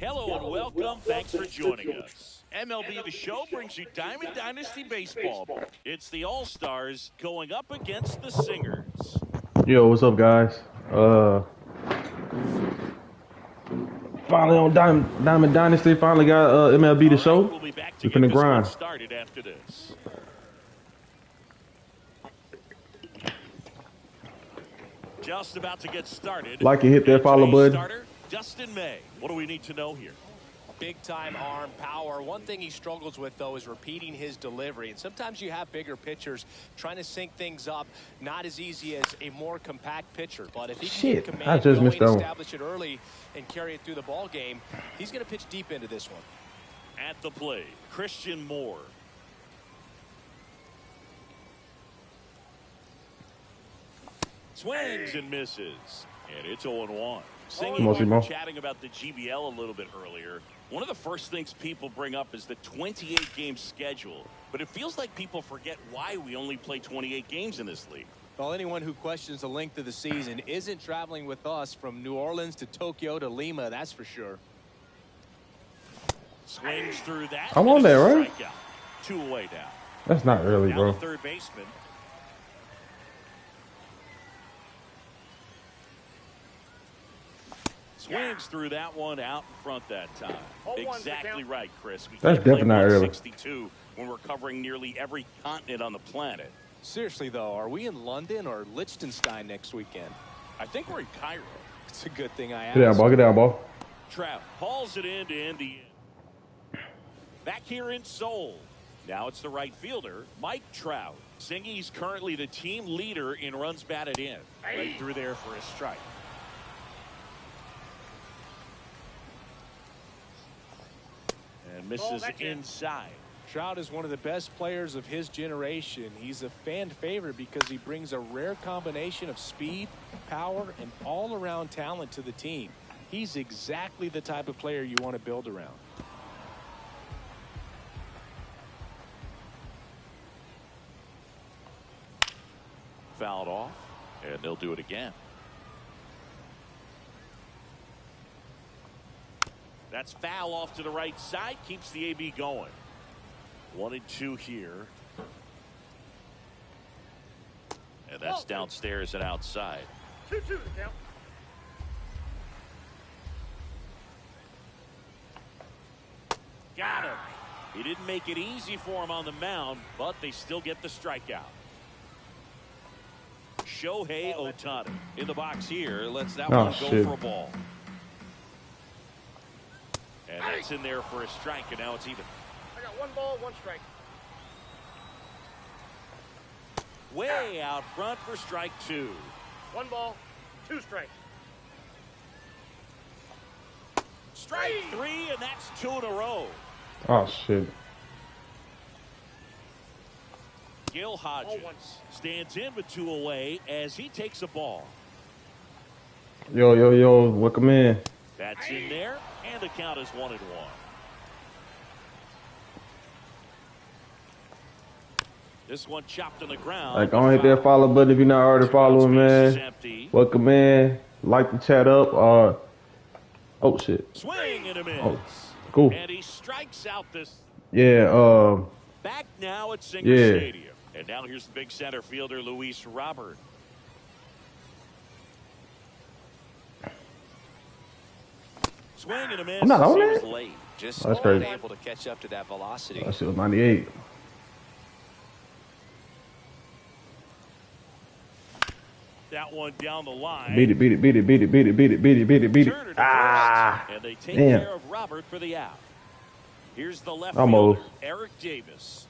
Hello and welcome. Thanks for joining us. MLB The Show brings you Diamond Dynasty Baseball. It's the All-Stars going up against the Singers. Yo, what's up, guys? Finally on Diamond Dynasty. Finally got MLB The Show. We'll be back to We get finna this one grind. started after this. Just about to get started. Like and hit that follow button. Starter, Dustin May. What do we need to know here? Big-time arm power. One thing he struggles with, though, is repeating his delivery. And sometimes you have bigger pitchers trying to sync things up. Not as easy as a more compact pitcher. But if he can get command I just missed that one. establish it early and carry it through the ball game, he's going to pitch deep into this one. At the plate, Christian Moore. Swings and misses. And it's 0-1. Singing, we were chatting about the GBL a little bit earlier. One of the first things people bring up is the 28-game schedule. But it feels like people forget why we only play 28 games in this league. Well, anyone who questions the length of the season isn't traveling with us from New Orleans to Tokyo to Lima, that's for sure. Swings through that. I'm on there, right? Strikeout. 2 away now. That's not early, Now bro. the third baseman. Swings through that one out in front that time. Exactly right, Chris. We That's definitely not early. 62 when we're covering nearly every continent on the planet. Seriously, though, are we in London or Liechtenstein next weekend? I think we're in Cairo. It's a good thing I asked. Get down, ball. Get down, ball. Trout hauls it in to end the inning. Back here in Seoul. Now it's the right fielder, Mike Trout. Singy's currently the team leader in runs batted in. Right through there for a strike. And misses inside. Trout is one of the best players of his generation. He's a fan favorite because he brings a rare combination of speed, power, and all-around talent to the team. He's exactly the type of player you want to build around. Fouled off, and they'll do it again. That's foul off to the right side, keeps the AB going. 1-2 here. And that's downstairs and outside. 2-2 down. Got him. He didn't make it easy for him on the mound, but they still get the strikeout. Shohei Ohtani in the box here. Lets that one go for a ball. And that's in there for a strike, and now it's even. I got 1 ball, 1 strike. Way out front for strike 2. 1 ball, 2 strikes. Strike 3, and that's 2 in a row. Oh, shit. Gil Hodges stands in with 2 away as he takes a ball. Yo, welcome in. That's in there, and the count is 1-1. This one chopped on the ground. Like, go ahead hit that follow button if you're not already following, man. Welcome in. Like the chat up. Oh, shit. Swing and a miss. Oh, cool. And he strikes out this. Yeah, Back now at Singer Stadium. And now here's the big center fielder, Luis Robert. Swing and a miss. I'm not on He was that? late. Just that's crazy. able to catch up to that velocity. that shit was 98. That one down the line. Beat it. Ah, and they take damn. care of Robert for the out. Here's the left Almost. fielder, Eric Davis.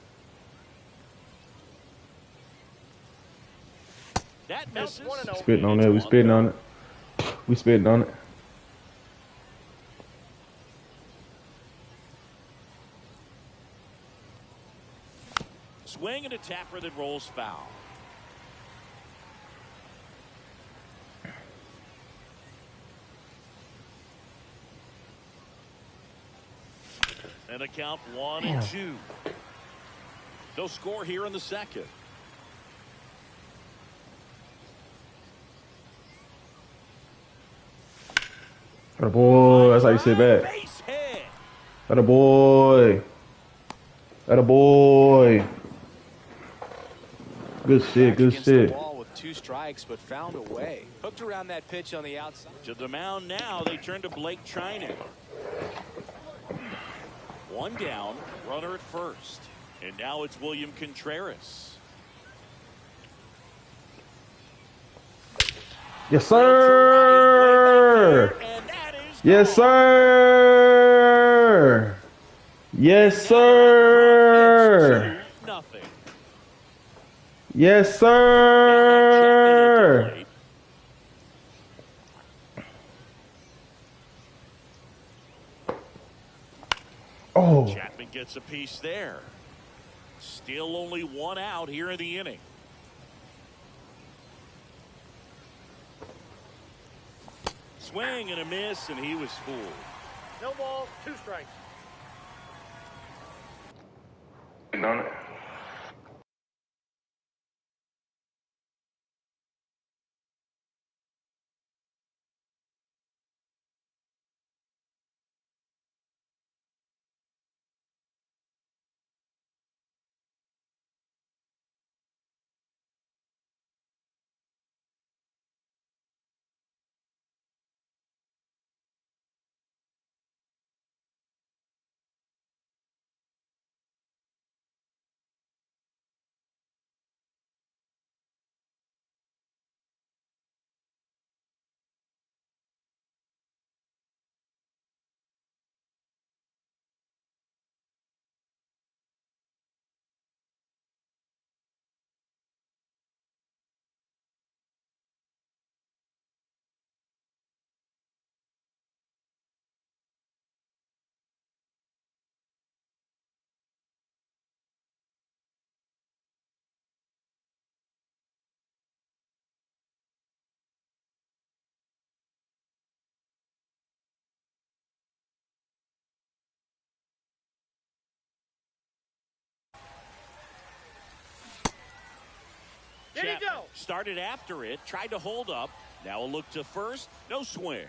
That misses. Spitting on it. We spitting on it. We spitting on it. Swing and a tapper that rolls foul. And a count 1-2. No score here in the second. Oh, boy, that's how you sit back. Base hit. Atta boy. Atta boy. Good shit, Back good against the shit. wall with 2 strikes, but found a way. Hooked around that pitch on the outside. To the mound now, they turn to Blake Trinan. 1 down, runner at first. And now it's William Contreras. Yes, sir. Yes, sir. Yes, sir. Yes, sir. Oh. Chapman gets a piece there. Still only 1 out here in the inning. Swing and a miss, and he was fooled. No ball, 2 strikes. On it. There you go. Started after it, tried to hold up. Now a look to first, no swing.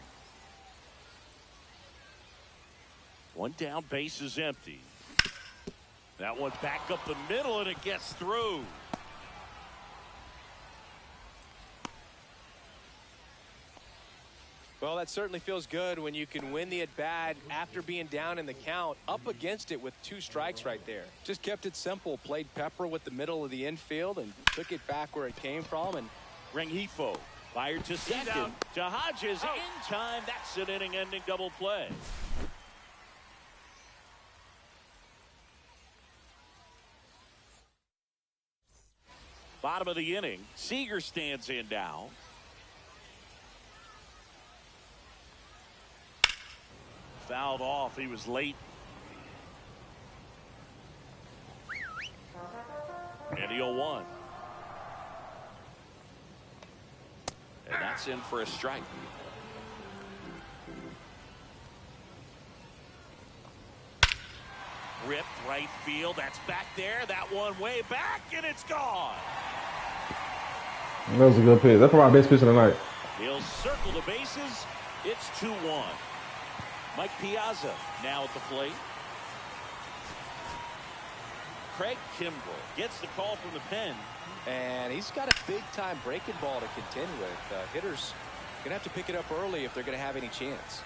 1 down, base is empty. That one back up the middle, and it gets through. Well, that certainly feels good when you can win the at-bat after being down in the count, up against it with 2 strikes right there. Just kept it simple, played Pepper with the middle of the infield and took it back where it came from. And Rengifo fired to second, to Hodges in time. That's an inning-ending double play. Bottom of the inning, Seager stands in now. Fouled off. He was late. And the 0-1. And that's in for a strike. Ripped right field. That's back there. That one way back, and it's gone. That was a good pitch. That's probably my best pitch of the night. He'll circle the bases. It's 2-1. Mike Piazza now at the plate. Craig Kimbrell gets the call from the pen. And he's got a big-time breaking ball to contend with. Hitters going to have to pick it up early if they're going to have any chance.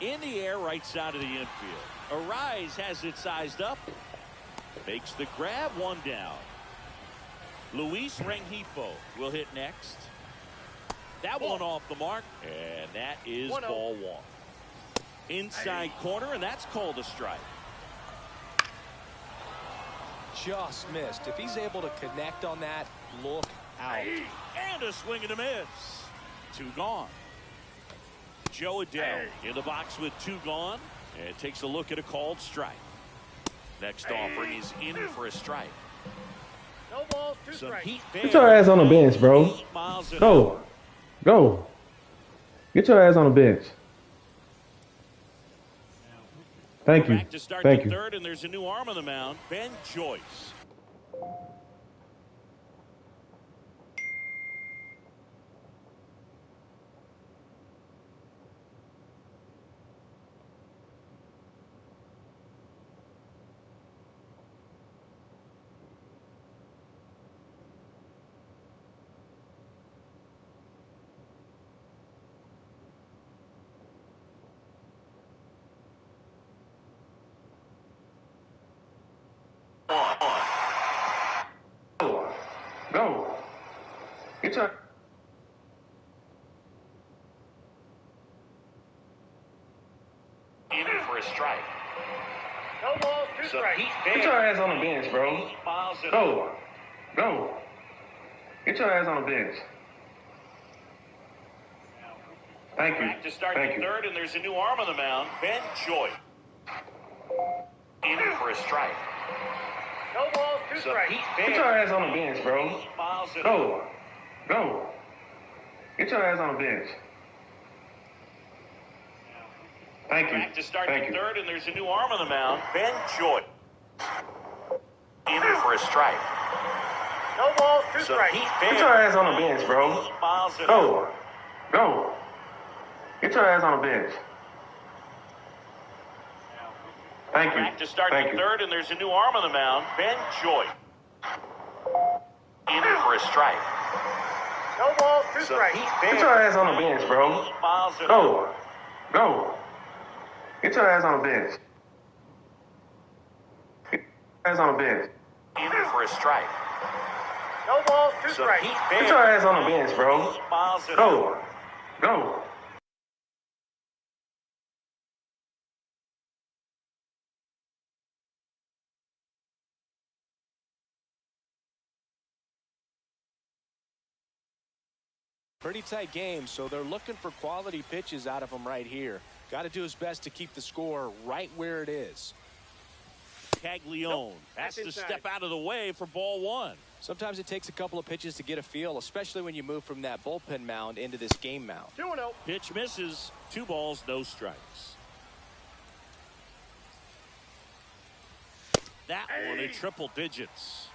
In the air, right side of the infield. Arise has it sized up. Makes the grab, 1 down. Luis Rengifo will hit next. That one off the mark. And that is ball 1. Inside corner, and that's called a strike. Just missed. If he's able to connect on that, look out. And a swing and a miss. 2 gone. Joe Adell in the box with 2 gone. And takes a look at a called strike. Next offering is in for a strike. No balls, 2 strikes. Get your ass on the bench, bro. Go. Go. Get your ass on the bench. Thank you. Back to start Thank the you. 3rd, and there's a new arm on the mound, Ben Joyce. for a strike. No balls, two strikes. Get your ass on the bench, bro. Go. Go. Get your ass on the bench. Thank you. Back to start Thank the you. third, and there's a new arm on the mound. Ben Joy. In for a strike. No balls, two strikes. Get your ass on the bench, bro. Go. Go. Get your ass on the bench. Thank you. Back to start Thank the you. third, and there's a new arm on the mound. Ben Joy. In for a strike. No balls, two strikes. Get your ass on the bench, bro. Go. Go. Get your ass on the bench. Thank you. Back to start Thank the you. third, and there's a new arm on the mound. Ben Joy. In for a strike. No balls, two strikes. Get your ass on the bench, bro. Go. Go. Get your ass on the bench. Get your ass on the bench. In for a strike. No balls, two strikes. Get your ass on the bench, bro. Go. Go. Pretty tight game, so they're looking for quality pitches out of him right here. Got to do his best to keep the score right where it is. Caglione has to step out of the way for ball one. Sometimes it takes a couple of pitches to get a feel, especially when you move from that bullpen mound into this game mound. 2-0. Pitch misses. 2 balls, no strikes. That one in triple digits.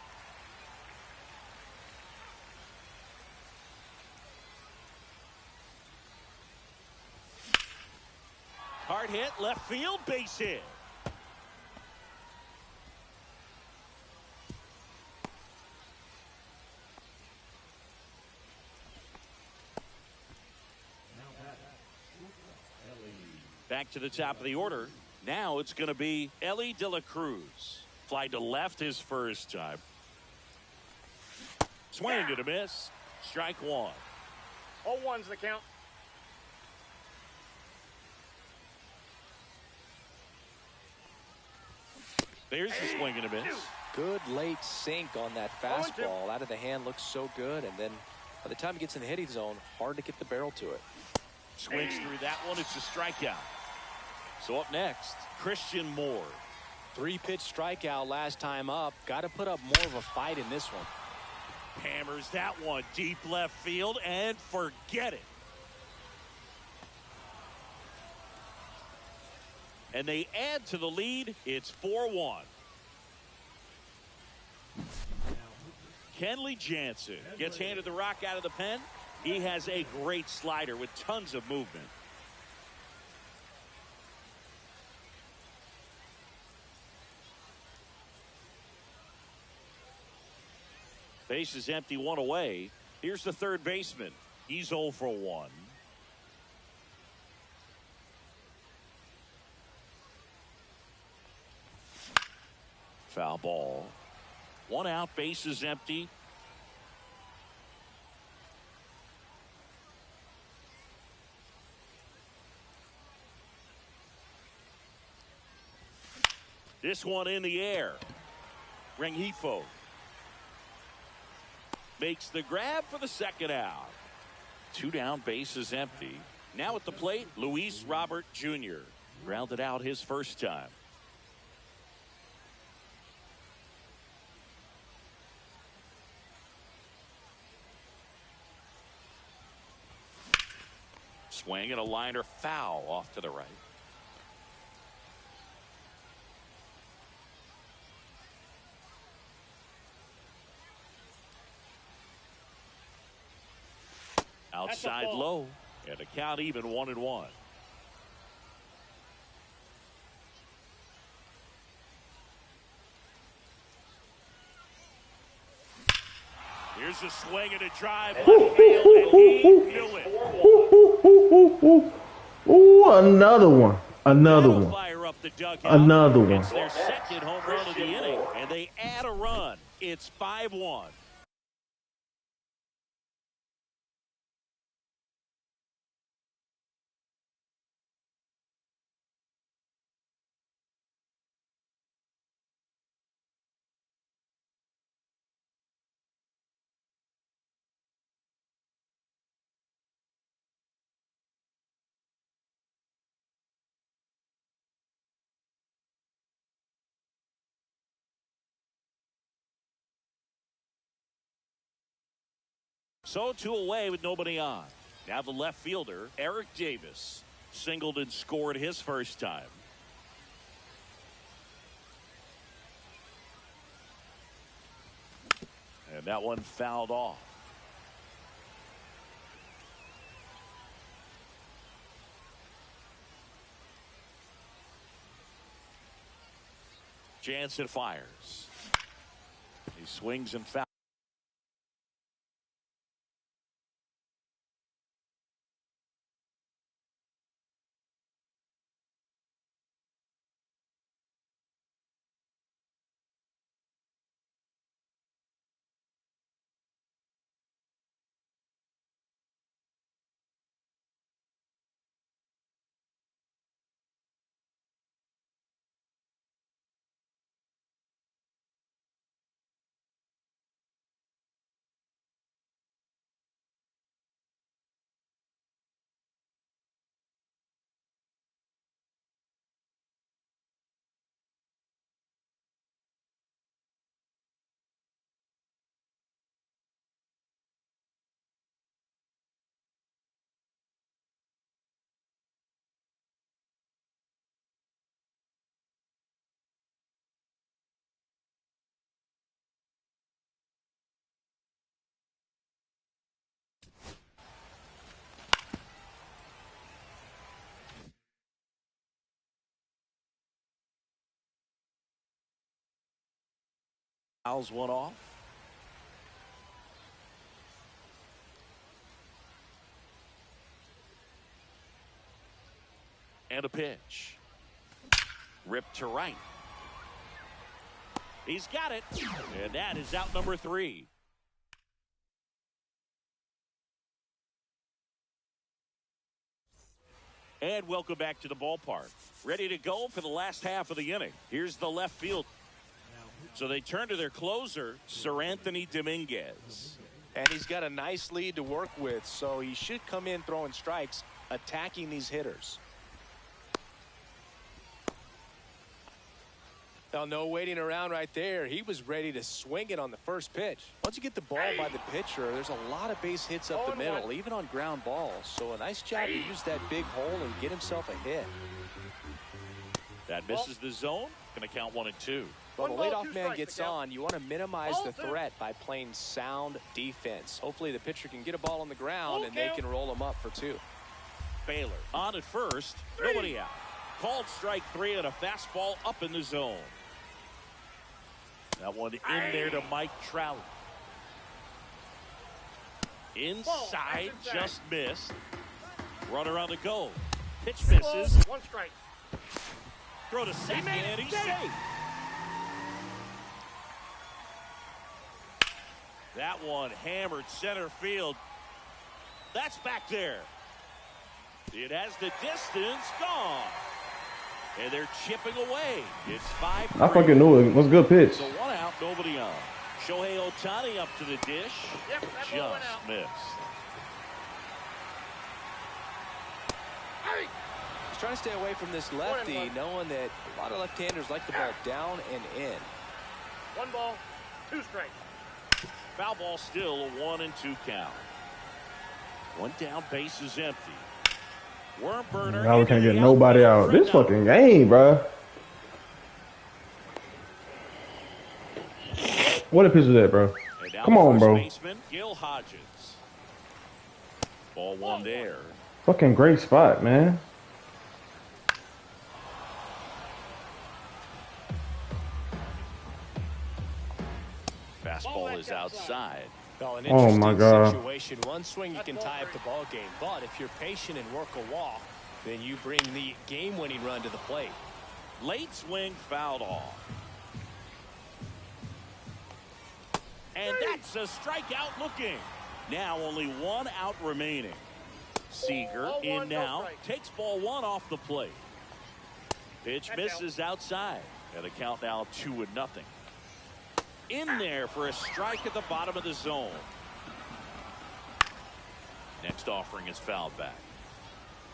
Hard hit, left field, base hit. Back to the top of the order. Now it's going to be Elly De La Cruz. Fly to left his first time. Swing and a miss. Strike one. 0-1's the count. There's the swing and a miss. Good late sink on that fastball. Out of the hand, looks so good, and then by the time it gets in the hitting zone, hard to get the barrel to it. Swings through that one. It's a strikeout. So up next, Christian Moore. 3-pitch strikeout last time up. Got to put up more of a fight in this one. Hammers that one deep left field and forget it. And they add to the lead. It's 4-1. Kenley Jansen gets handed the rock out of the pen. He has a great slider with tons of movement. Base is empty, 1 away. Here's the third baseman. He's 0 for 1. Foul ball. 1 out, base is empty. This one in the air. Rengifo makes the grab for the second out. 2 down, base is empty. Now at the plate, Luis Robert Jr. grounded out his first time. Swing and a liner foul off to the right. Outside low, and a count even 1-1. Here's a swing and a drive. Left field, and he knew it. Ooh, another one. Another That'll one. fire up the dugout. Another one. It's their second home run of the inning, and they add a run. It's 5-1. So 2 away with nobody on. Now the left fielder, Eric Davis, singled and scored his first time. And that one fouled off. Jansen fires. He swings and fouls. Fouls one off. And a pitch. Ripped to right. He's got it. And that is out number 3. And welcome back to the ballpark. Ready to go for the last half of the inning. Here's the left field. So they turn to their closer, Seranthony Dominguez. And he's got a nice lead to work with, so he should come in throwing strikes, attacking these hitters. Now, no waiting around right there. He was ready to swing it on the first pitch. Once you get the ball by the pitcher, there's a lot of base hits up the middle, even on ground balls. So a nice job to use that big hole and get himself a hit. That misses the zone. Going to count 1 and 2. Well, the leadoff man gets on. You want to minimize the threat by playing sound defense. Hopefully the pitcher can get a ball on the ground and they can roll him up for 2. Baylor on at first. Nobody out. Called strike 3 and a fastball up in the zone. That one in there to Mike Trout. Inside, just missed. Runner on the go. Pitch misses. 1 strike. Throw to second and he's safe. That one hammered center field. That's back there. It has the distance gone. And they're chipping away. It's 5-3. I fucking knew it. Was a good pitch. So 1 out, nobody on. Shohei Ohtani up to the dish. Yep, that ball went out. Just missed. He's trying to stay away from this lefty, knowing that a lot of left-handers like the ball down and in. 1 ball, 2 strikes. Foul ball still a 1 and 2 count. 1 down, base is empty. Worm burner. Now we can't get nobody out. This fucking game, bro. What a pitch is that, bro? Come on, bro. Gil Hodges. Ball 1 there. Fucking great spot, man. Fastball is outside. Well, an Oh my God. situation. 1 swing you can tie up the ball game, but if you're patient and work a walk, then you bring the game-winning run to the plate. Late swing fouled off. And that's a strikeout looking. Now only 1 out remaining. Seager in now. Takes ball 1 off the plate. Pitch misses outside. And the count now 2-0. In there for a strike at the bottom of the zone. Next offering is fouled back.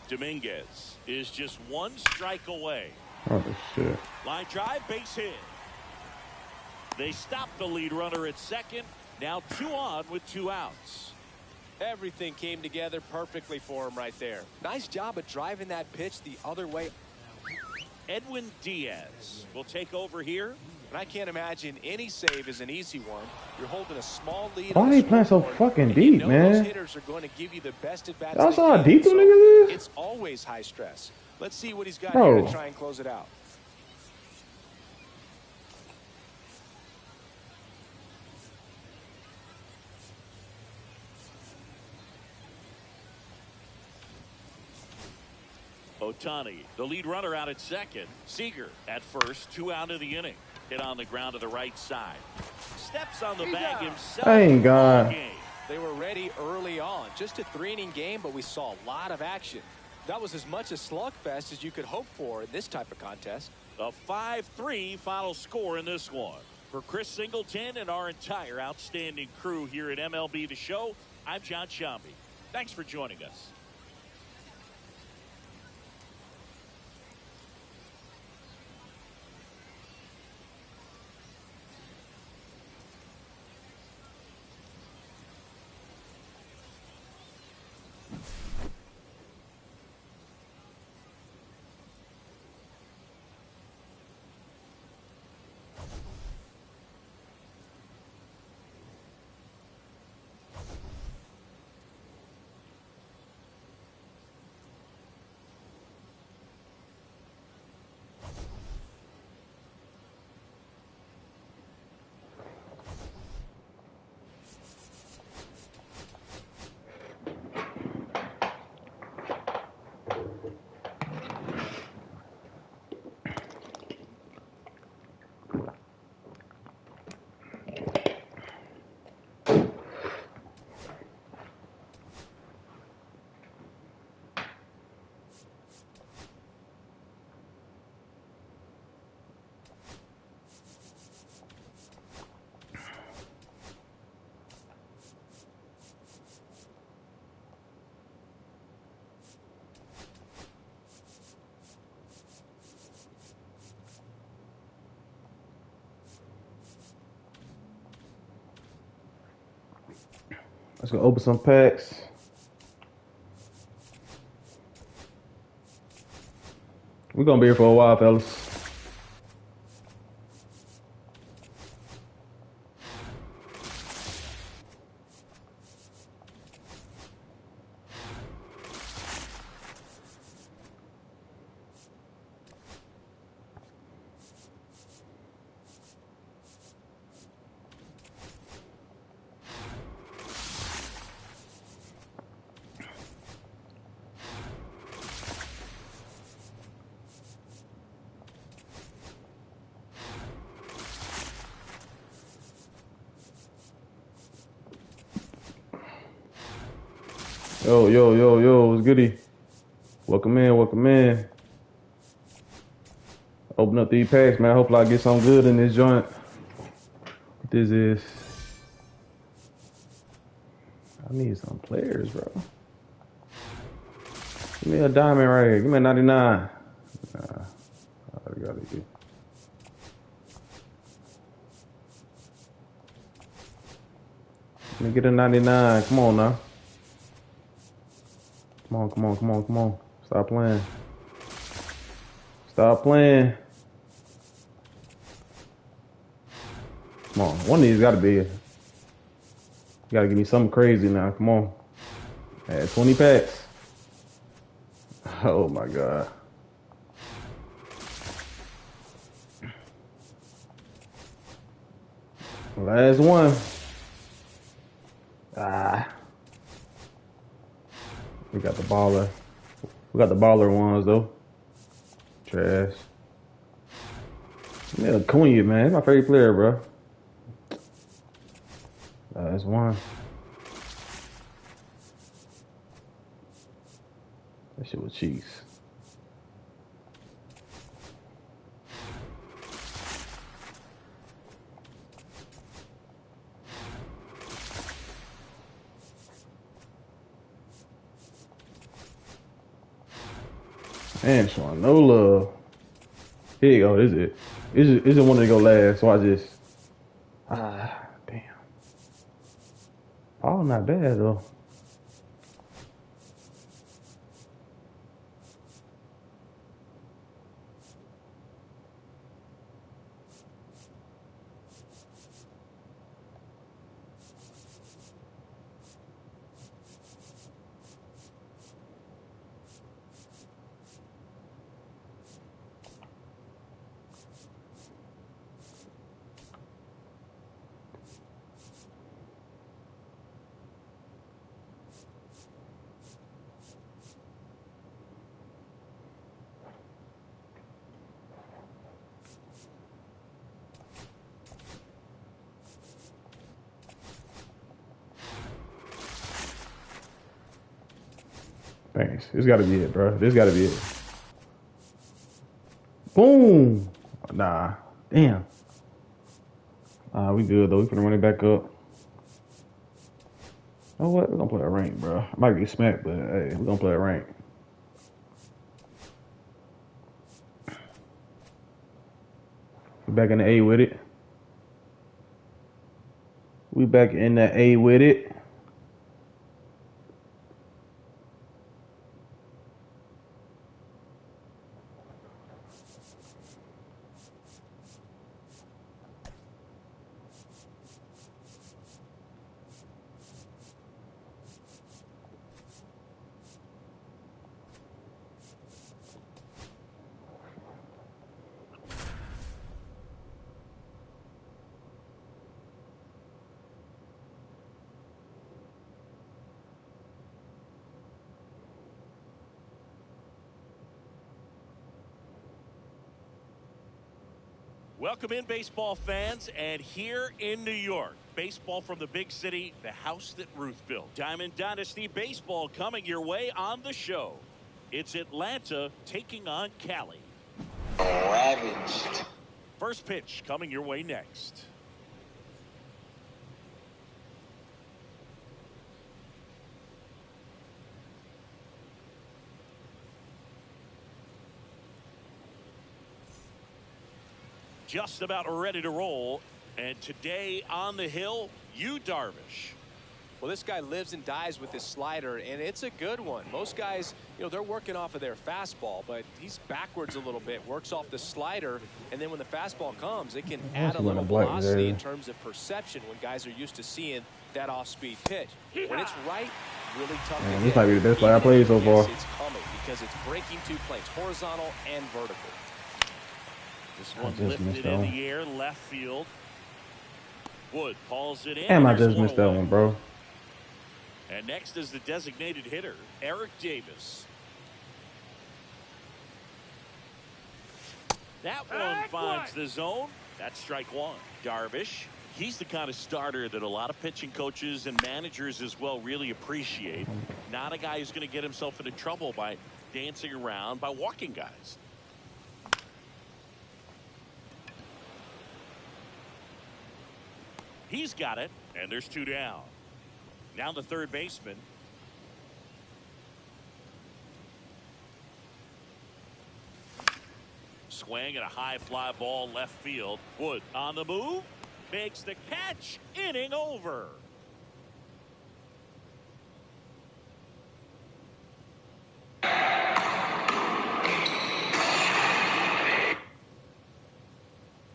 Dominguez is just 1 strike away. Oh, shit. Line drive, base hit. They stop the lead runner at second. Now 2 on with 2 outs. Everything came together perfectly for him right there. Nice job of driving that pitch the other way. Edwin Diaz will take over here. And I can't imagine any save is an easy one. You're holding a small lead. Why are they playing so fucking deep, man? Those hitters are going to give you the best at bats. Y'all saw how deep them niggas is? It's always high stress. Let's see what he's got here to try and close it out. Ohtani, the lead runner out at second. Seager at first, 2 out of the inning. Hit on the ground to the right side. Steps on the bag himself. Thank God. They were ready early on. Just a 3-inning game, but we saw a lot of action. That was as much a slugfest as you could hope for in this type of contest. A 5-3 final score in this one. For Chris Singleton and our entire outstanding crew here at MLB The Show, I'm John Shambi. Thanks for joining us. Let's go open some packs. We're gonna be here for a while, fellas. Yo, what's goody? Welcome in. Open up these packs, man. Hopefully I get something good in this joint. What this is. I need some players, bro. Give me a diamond right here. Give me a 99. Nah, I got it. Let me get a 99. Come on now. Come on. Stop playing. Come on. One of these got to be it. You got to give me something crazy now. Come on. I had 20 packs. Oh, my God. Last one. We got the baller. We got the baller ones though. Trash. Yeah, Acuna, man. He's my favorite player, bro. That's one. That shit was cheese. Man, showing no love. Here you go. This is it. This is one to go last. So I just damn. Oh, not bad though. Thanks. This got to be it, bro. This got to be it. Boom. Nah. Damn. We good, though. We finna run it back up. Oh, what? We're going to play a rank, bro. I might get smacked, but hey, we're going to play a rank. We back in the A with it. We back in the A with it. Welcome in, baseball fans, and here in New York, baseball from the big city, the house that Ruth built. Diamond Dynasty Baseball coming your way on the show. It's Atlanta taking on Cali. Ravaged. First pitch coming your way next. Just about ready to roll. And today on the hill, Yu Darvish. Well, this guy lives and dies with his slider, and it's a good one. Most guys, they're working off of their fastball, but he's backwards a little bit, works off the slider, and then when the fastball comes, it can add a little velocity in terms of perception when guys are used to seeing that off-speed pitch. When it's right, really tough to hit. This might be the best play I played so far. It's coming because it's breaking two planes, horizontal and vertical. This one lifted in the air, left field. Wood hauls it in. Damn, I just missed that one, bro. And next is the designated hitter, Eric Davis. That one finds the zone. That's strike one. Darvish, he's the kind of starter that a lot of pitching coaches and managers as well really appreciate. Not a guy who's going to get himself into trouble by dancing around, by walking guys. He's got it, and there's two down. Now the third baseman. Swing and a high fly ball left field. Wood on the move. Makes the catch. Inning over.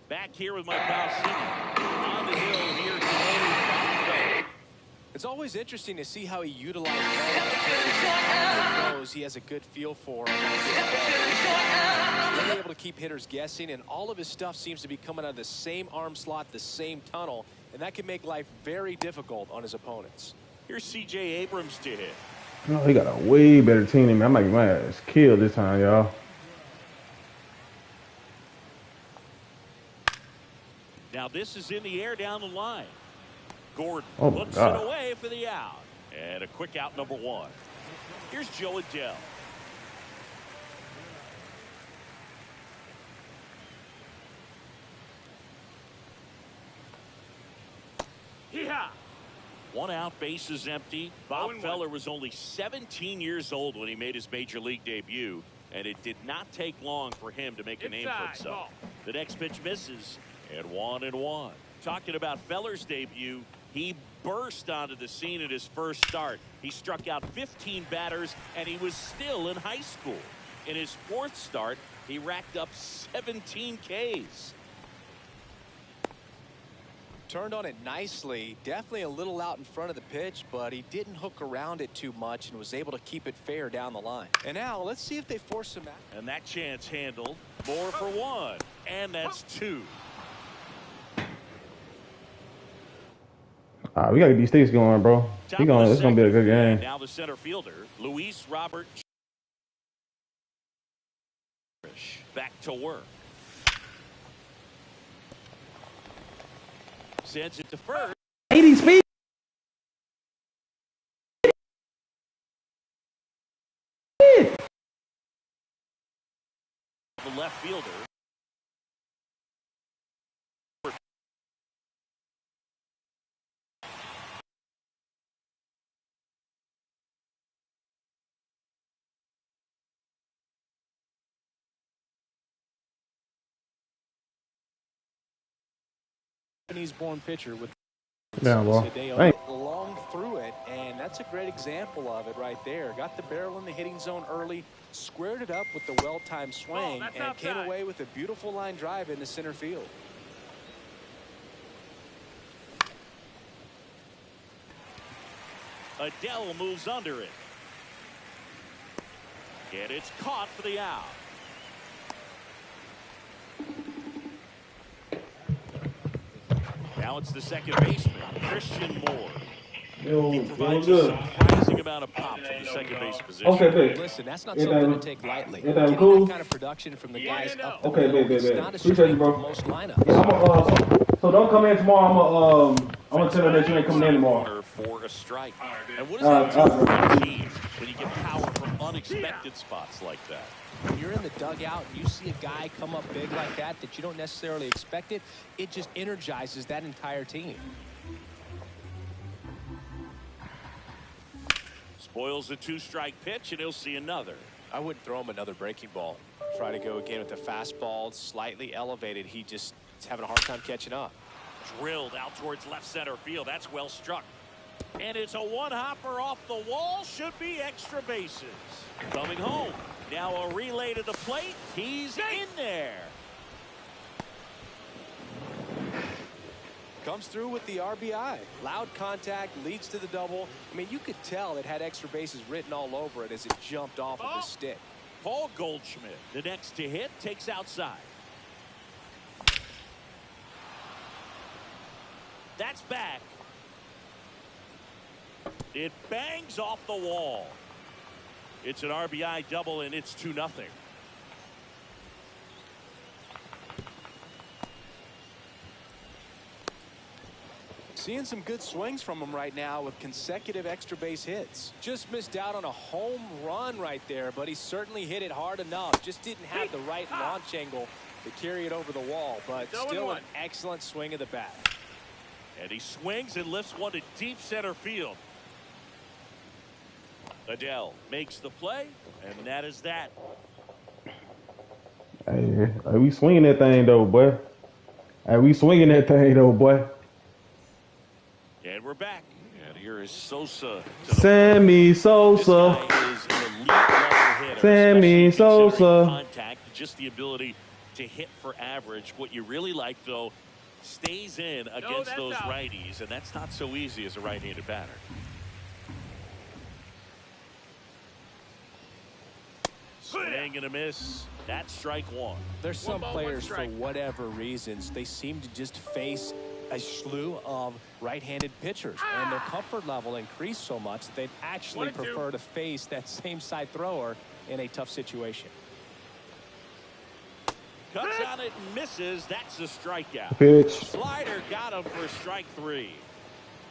Back here with my pal Sidney. On the hill here today. It's always interesting to see how he utilizes that. He has a good feel for him. He's really able to keep hitters guessing, and all of his stuff seems to be coming out of the same arm slot, the same tunnel, and that can make life very difficult on his opponents. Here's C.J. Abrams to hit. Oh, he got a way better team than me. I might get my ass killed this time, y'all. Now this is in the air down the line. Gordon puts it away for the out. And a quick out, number one. Here's Joe Adell. Yeah. One out, bases empty. Bob Feller was only 17 years old when he made his major league debut, and it did not take long for him to make a name for himself. The next pitch misses, and 1-1. Talking about Feller's debut, he burst onto the scene at his first start. He struck out 15 batters, and he was still in high school. In his fourth start, he racked up 17 Ks. Turned on it nicely. Definitely a little out in front of the pitch, but he didn't hook around it too much and was able to keep it fair down the line. And now let's see if they force him out. And that chance handled. More for one. And that's two. We got to get these sticks going, bro. It's going to be a good game. Now the center fielder, Luis Robert. Back to work. Sends it to first. 80 speed. the left fielder. Japanese-born pitcher with Hey. long through it, and that's a great example of it right there. Got the barrel in the hitting zone early, squared it up with the well-timed swing, and came away with a beautiful line drive into center field. Adele moves under it. And it's caught for the out. Now it's the second baseman, Christian Moore. He provides a surprising amount of pop from the second base position. Okay, babe. Listen, that's not something to take lightly. Getting cool? That kind of production from the guys up the Okay, middle babe. is not a Appreciate you, strength bro. of most lineups. Yeah, so don't come in tomorrow. I'm gonna tell her that you ain't coming in tomorrow. For a strike. And what does that do for a team when you get power from unexpected spots like that? When you're in the dugout and you see a guy come up big like that you don't necessarily expect it just energizes that entire team. Spoils a 2-strike pitch, and he'll see another. I wouldn't throw him another breaking ball. Try to go again with the fastball, slightly elevated. He just is having a hard time catching up. Drilled out towards left center field. That's well struck. And it's a one-hopper off the wall. Should be extra bases. Coming home. Now a relay to the plate. He's in there. Comes through with the RBI. Loud contact, leads to the double. I mean, you could tell it had extra bases written all over it as it jumped off of his stick. Paul Goldschmidt, the next to hit, takes outside. That's back. It bangs off the wall. It's an RBI double, and it's 2-0. Seeing some good swings from him right now with consecutive extra base hits. Just missed out on a home run right there, but he certainly hit it hard enough. Just didn't have the right launch angle to carry it over the wall, but still an excellent swing of the bat. And he swings and lifts one to deep center field. Adele makes the play, and that is that. Hey, we swinging that thing though, boy. And we're back. And here is Sosa. Sammy Sosa. This guy is an elite level hitter, Sammy Sosa. Contact, just the ability to hit for average. What you really like, though, stays in against those righties, and that's not so easy as a right-handed batter. Swing and a miss. That's strike one. There's some players, for whatever reasons, they seem to just face a slew of right-handed pitchers, and their comfort level increased so much that they'd actually prefer to face that same side thrower in a tough situation. Cuts on it and misses. That's a strikeout. Pitch. Slider got him for strike 3.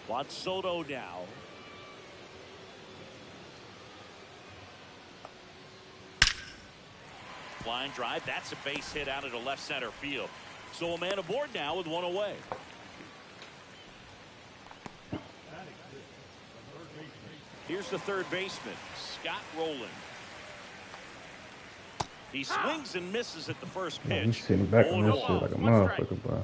Juan Soto now. Flying drive. That's a base hit out into left center field. So a man aboard now with one away. Here's the third baseman, Scott Rowland. He swings and misses at the first pitch. He's sitting back on this shit like a motherfucker, bro.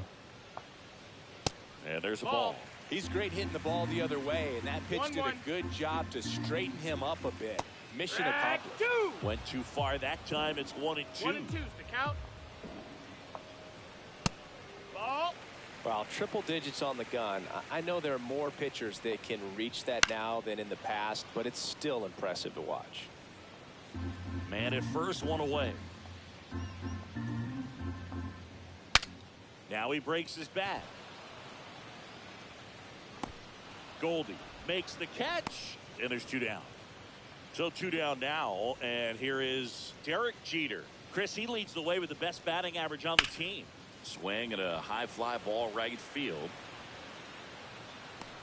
And there's a ball. He's great hitting the ball the other way, and that pitch did a good job to straighten him up a bit. Mission accomplished. Went too far that time. It's 1-2. 1-2's the count. Ball. Well, triple digits on the gun. I know there are more pitchers that can reach that now than in the past, but it's still impressive to watch. Man at first, one away. Now he breaks his bat. Goldie makes the catch, and there's 2 down. So 2 down now, and here is Derek Jeter. Chris, he leads the way with the best batting average on the team. Swing at a high fly ball right field.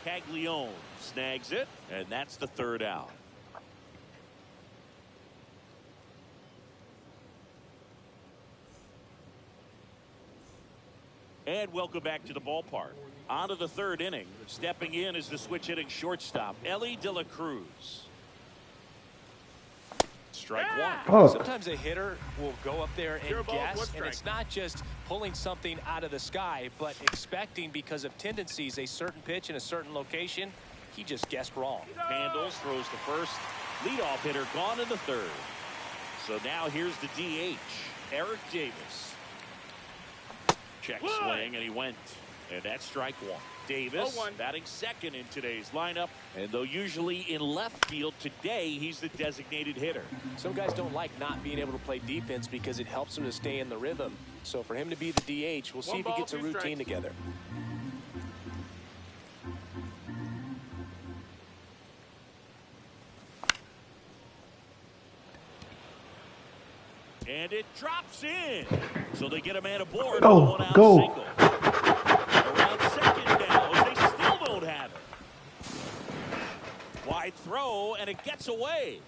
Caglione snags it, and that's the 3rd out. And welcome back to the ballpark. On to the third inning. Stepping in is the switch hitting shortstop, Elly De La Cruz. Strike one. Oh. Sometimes a hitter will go up there and guess, and it's not just pulling something out of the sky, but expecting because of tendencies a certain pitch in a certain location. He just guessed wrong. Handles, throws to first. Leadoff hitter gone in the third. So now here's the DH, Eric Davis. Check swing, and he went. And that's strike one. Davis batting second in today's lineup. And though usually in left field, today he's the designated hitter. Some guys don't like not being able to play defense because it helps them to stay in the rhythm. So for him to be the DH, we'll see if he gets a routine together. And it drops in. So they get a man aboard. Go, with a one-out go. single. Around second now, as they still don't have it. Wide throw, and it gets away.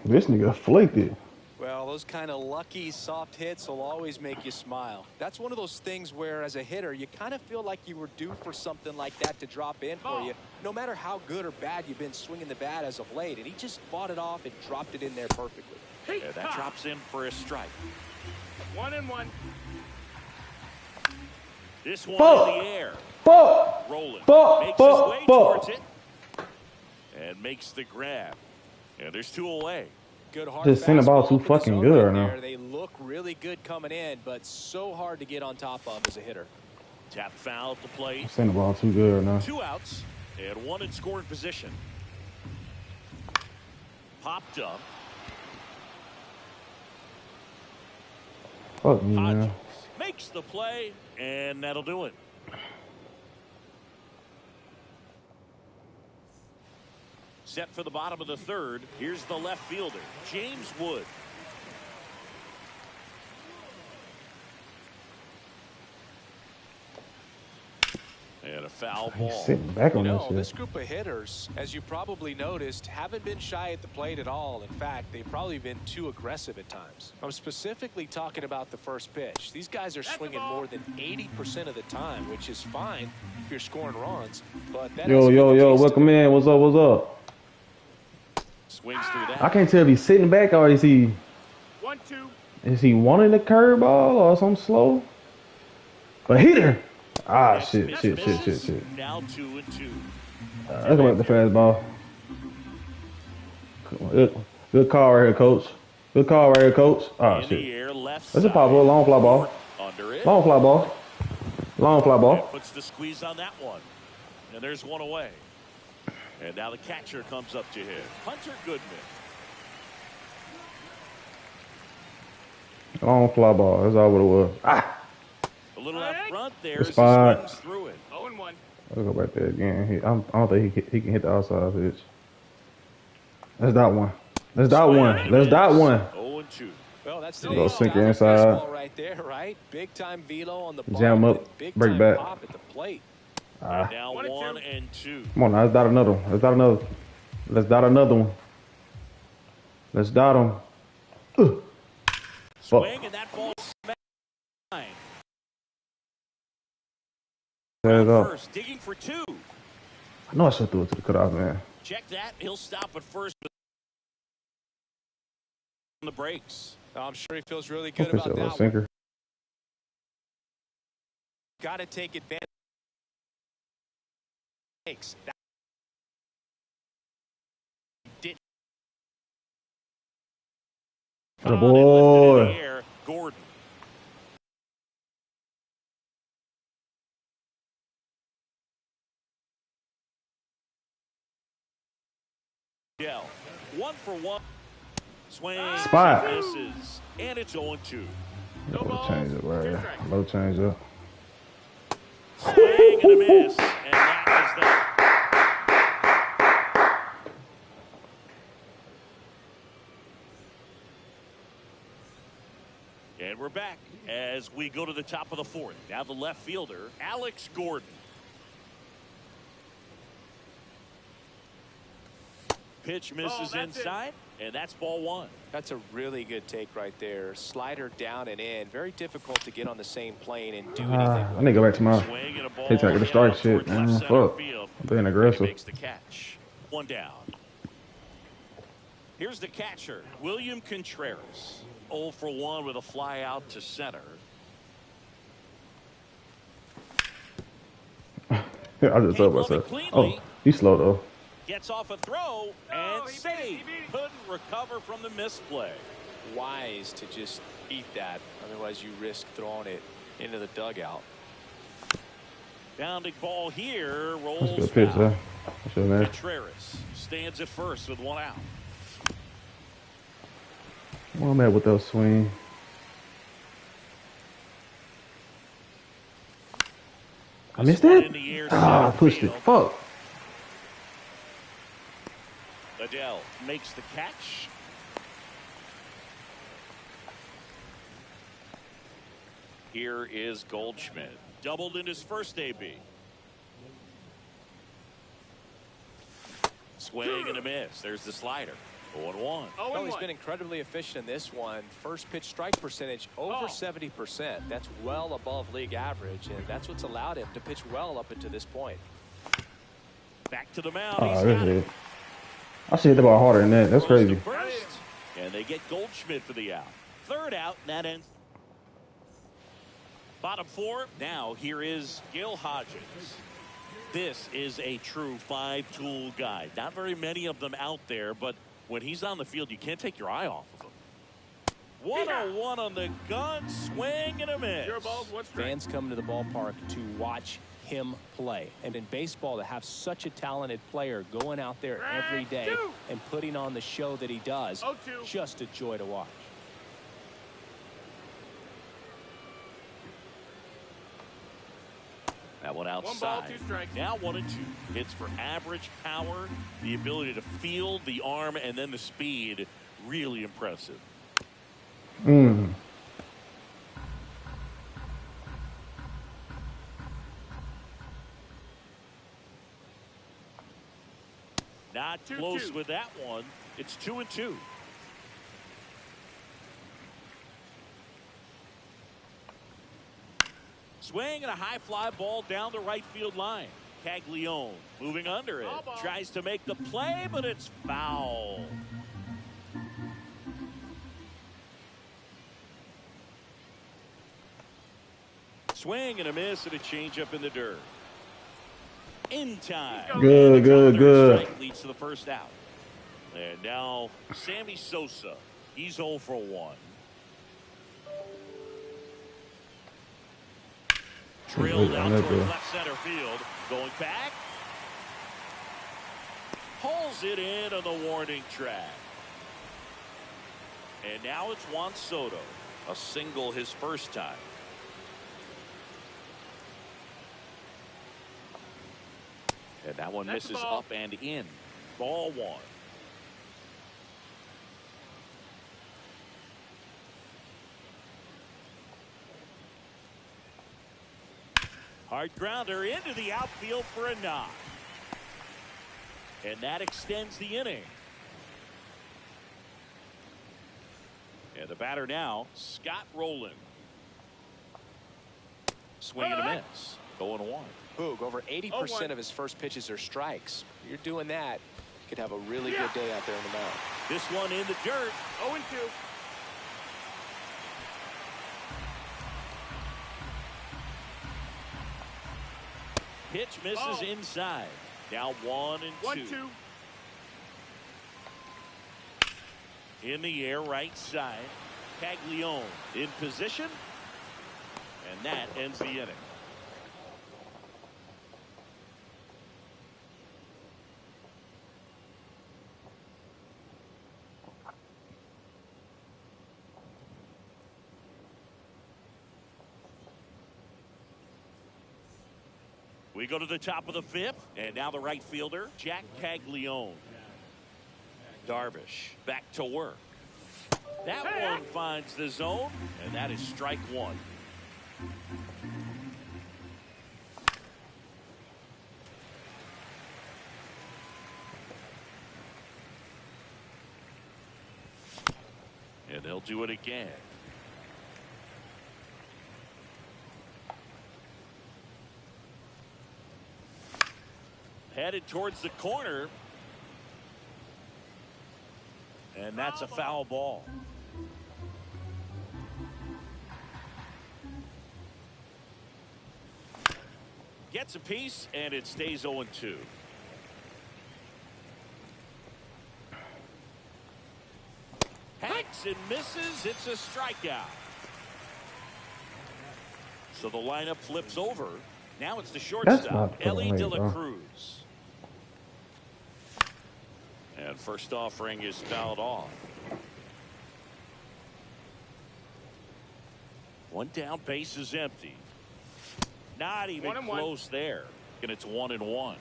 This nigga flaked it. Well, those kind of lucky soft hits will always make you smile. That's one of those things where, as a hitter, you kind of feel like you were due for something like that to drop in for you, no matter how good or bad you've been swinging the bat as of late. And he just fought it off and dropped it in there perfectly. Yeah, that drops in for a strike. 1-1. This one in the air. Rolling. Makes his way towards it. And makes the grab. And there's two away. Good hard Just send the ball fastball too up in the fucking zone good right right now. there. They look really good coming in, but so hard to get on top of as a hitter. Tap foul at the plate. Send the ball too good right now. 2 outs and 1 in scoring position. Popped up. Fuck me, Hodges man. makes the play, and that'll do it. Set for the bottom of the third. Here's the left fielder, James Wood. And a foul He's ball. sitting back on You that know, shit. this group of hitters, as you probably noticed, haven't been shy at the plate at all. In fact, they've probably been too aggressive at times. I'm specifically talking about the first pitch. These guys are swinging more than 80% of the time, which is fine if you're scoring runs. But that Yo, hasn't been yo, the yo, case welcome today. in. What's up, what's up? Swings through that. I can't tell if he's sitting back or is he 1-2. wanting the curveball or something slow? But hitter. Ah, Next shit, pitch shit, shit, shit, misses. shit. Now 2-2. Let's go back to fastball. Good call right here, coach. Good call right here, coach. Ah, In the shit. air, left That's a side. pop ball, long fly ball. Under it. Long fly ball. Long fly And ball. puts the squeeze on that one. And there's one away. And now the catcher comes up to hit. Hunter Goodman. Long fly ball. That's all what it was. Ah! A little out front there Good as he spot. swings through it. 0-1. Let's go back there again. I don't think he can hit the outside pitch. Let's dot one. Let's dot one. Let's dot one. 0-2. Well, that's Go today's sink style of inside. baseball right there, right? Big time velo on the ball. Jam up, and big break time back. pop at the plate. Ah. Now 1 and 1 2. and 2. Come on now, let's dot another one. Let's dot another. Let's dot another one. Let's dot him. Ugh. Fuck. Swing, and that ball smacked. Hands up. First, digging for 2. I know I should throw it to the cutoff, man. Check that. He'll stop at first. On the brakes. I'm sure he feels really I'll good pitch about that little that one. sinker. Got to take advantage. That did The on and lifted in boy. the air, Gordon. Yeah, 1 for 1. Swing. Spot. Misses. And it's 0-2. No Low balls, change up 2 right here. strikes. Low change up. Swing and a miss. And that is that. And we're back as we go to the top of the fourth. Now the left fielder, Alex Gordon. pitch misses inside, and that's ball one. That's a really good take right there. Slider down and in. Very difficult to get on the same plane and do anything. I need to go back to my take the strike shit, man. Fuck. I'm being aggressive. Makes the catch. One down. Here's the catcher, William Contreras. 0 for 1 with a fly out to center. I just told myself. Oh, he's slow though. Gets off a throw and saved. Couldn't recover from the misplay. Wise to just eat that. Otherwise, you risk throwing it into the dugout. Bounding ball here. Rolls. That's good pitch, huh? Contreras stands at first with 1 out. Well, I'm at with those swing. I missed that? Ah, I pushed it. Fuck. Adele makes the catch. Here is Goldschmidt. Doubled in his first AB. Swing and a miss. There's the slider. 0-1. Well, he's been incredibly efficient in this one. First pitch strike percentage over 70%. That's well above league average, and that's what's allowed him to pitch well up until this point. Back to the mound. Oh, that's it. I see it about harder than that. That's crazy. First, and they get Goldschmidt for the out. Third out, and that ends. Bottom 4. Now here is Gil Hodges. This is a true 5-tool guy. Not very many of them out there, but when he's on the field, you can't take your eye off of him. 1-0-1 on the gun, swing and a miss. Fans come to the ballpark to watch him play. And in baseball, to have such a talented player going out there every day and putting on the show that he does, just a joy to watch. That one outside. 1 ball, 2 strikes. Now 1-2. Hits for average power, the ability to field, the arm, and then the speed. Really impressive. Not close with that one. It's 2-2. Swing and a high fly ball down the right field line. Caglione moving under it. Tries to make the play, but it's foul. Swing and a miss and a changeup in the dirt. In time. Good. Strike leads to the first out. And now Sammy Sosa. He's 0 for 1. Drilled out towards left center field. Going back. Pulls it in on the warning track. And now it's Juan Soto. A single his first time. And that one misses up and in. Ball 1. Hard grounder into the outfield for a knock. And that extends the inning. And the batter now, Scott Rowland. Swing and a miss. 0-1. Boog, over 80% of his first pitches are strikes. You're doing that, you could have a really good day out there in the mound. This one in the dirt. 0-2. Pitch misses inside. Now 1-2. In the air, right side. Caglione in position. And that ends the inning. We go to the top of the 5th, and now the right fielder, Jack Caglione. Darvish back to work. That one finds the zone, and that is strike 1. they'll do it again. Headed towards the corner. And that's a foul ball. Gets a piece, and it stays 0-2. Hacks and misses. It's a strikeout. So the lineup flips over. Now it's the shortstop, Elly De La Cruz. And first offering is fouled off. One down, base is empty. Not even close there. And it's 1-1.